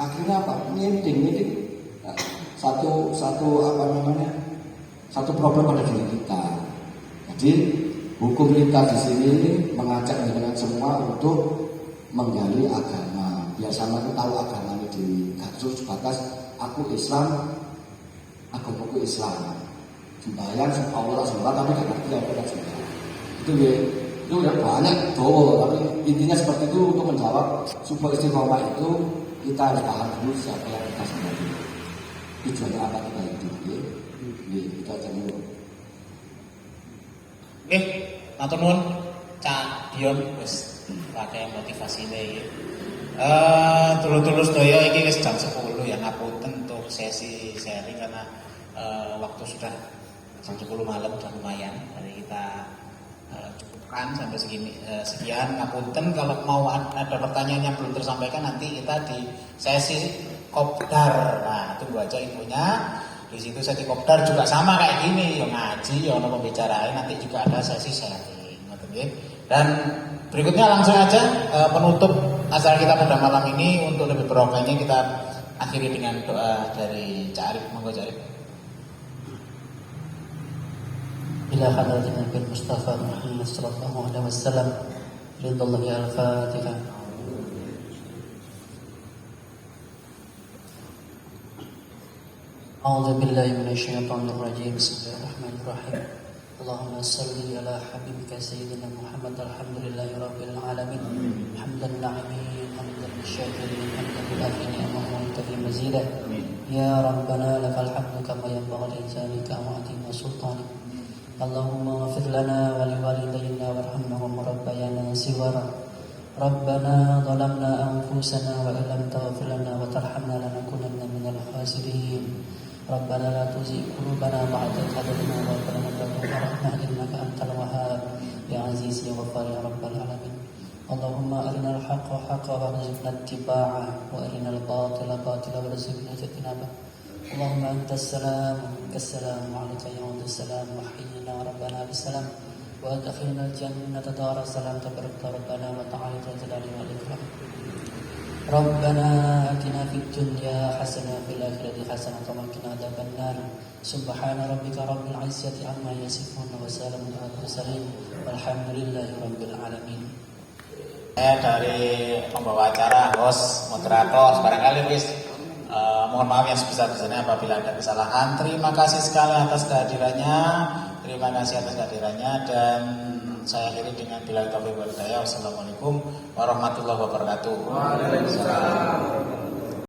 Akhirnya apa? Nyenting. Satu problem pada diri kita. Jadi hukum kita di sini mengajak dengan semua untuk menggali agama. Biar sama itu tahu agamanya di garis batas aku Islam, agamaku Islam. Sembahyang Allah sembahyang tapi gak ngerti apa yang sembahyang. Itu ya banyak tapi intinya seperti itu. Untuk menjawab sebuah istiqomah itu kita harus paham dulu siapa yang kita sembah, tujuannya apa kita hidup. Kita akan dulu. Matur nuwun Cak Dion wis pakai motivasi iki. Tulus sedaya iki wis jam 10 ya, ngapunten untuk sesi sharing karena waktu sudah jam 10 malam sudah lumayan. Jadi kita cukupkan sampai sekian. Ngapunten kalau mau ada pertanyaan yang belum tersampaikan nanti kita di sesi kopdar. Nah, tunggu aja infonya. Di situ sesi kopdar juga sama kayak gini, yang ngaji, yang ono pembicaraan, nanti juga ada sesi sharing. Dan berikutnya langsung aja penutup acara kita pada malam ini. Untuk lebih berokahnya kita akhiri dengan doa dari Cak Arif. Monggo Cak Arif. إلى حضرة النبي المصطفى محمد صلى الله عليه وسلم رضا الله الفاتحة. أعوذ بالله من الشيطان الرجيم. بسم الله الرحمن الرحيم. اللهم صل على حبيبك سيدنا محمد. الحمد لله رب العالمين حمدا الناعمين حمدا للشاكرين حمدا للآخرين وأنت في مزيده. يا ربنا لك الحمد كما ينبغي لجلالك وعظيم سلطانك. اللهم اغفر لنا ولوالدينا وارحمهم ربيانا صغارا. ربنا ظلمنا أنفسنا وإن لم تغفر لنا وترحمنا لنكونن من الخاسرين. ربنا لا تزغ قلوبنا بعد إذ هديتنا وهب لنا من لدنك رحمة إنك أنت الوهاب. يا عزيز يا غفار يا رب العالمين. اللهم أرنا الحق حقا وارزقنا اتباعه وأرنا الباطل باطلا وارزقنا اجتنابه. اللهم أنت السلام ومنك السلام وعليك يعود السلام وحينا ربنا بالسلام وأدخلنا الجنة دار السلام. تبارك ربنا وتعالى الجلال والإكرام. ربنا آتنا في الدنيا حسنة وفي الآخرة حسنة وقنا عذاب النار. سبحان ربك رب العزة عما يصفون وسلام على المرسلين والحمد لله رب العالمين. Saya dari pembawa acara, host, moderator, barangkali mohon maaf yang sebesar-besarnya apabila ada kesalahan. Terima kasih sekali atas kehadirannya. Terima kasih atas kehadirannya dan saya akhiri dengan billahi taufiq wal hidayah. Wassalamualaikum warahmatullahi wabarakatuh. Waalaikumsalam.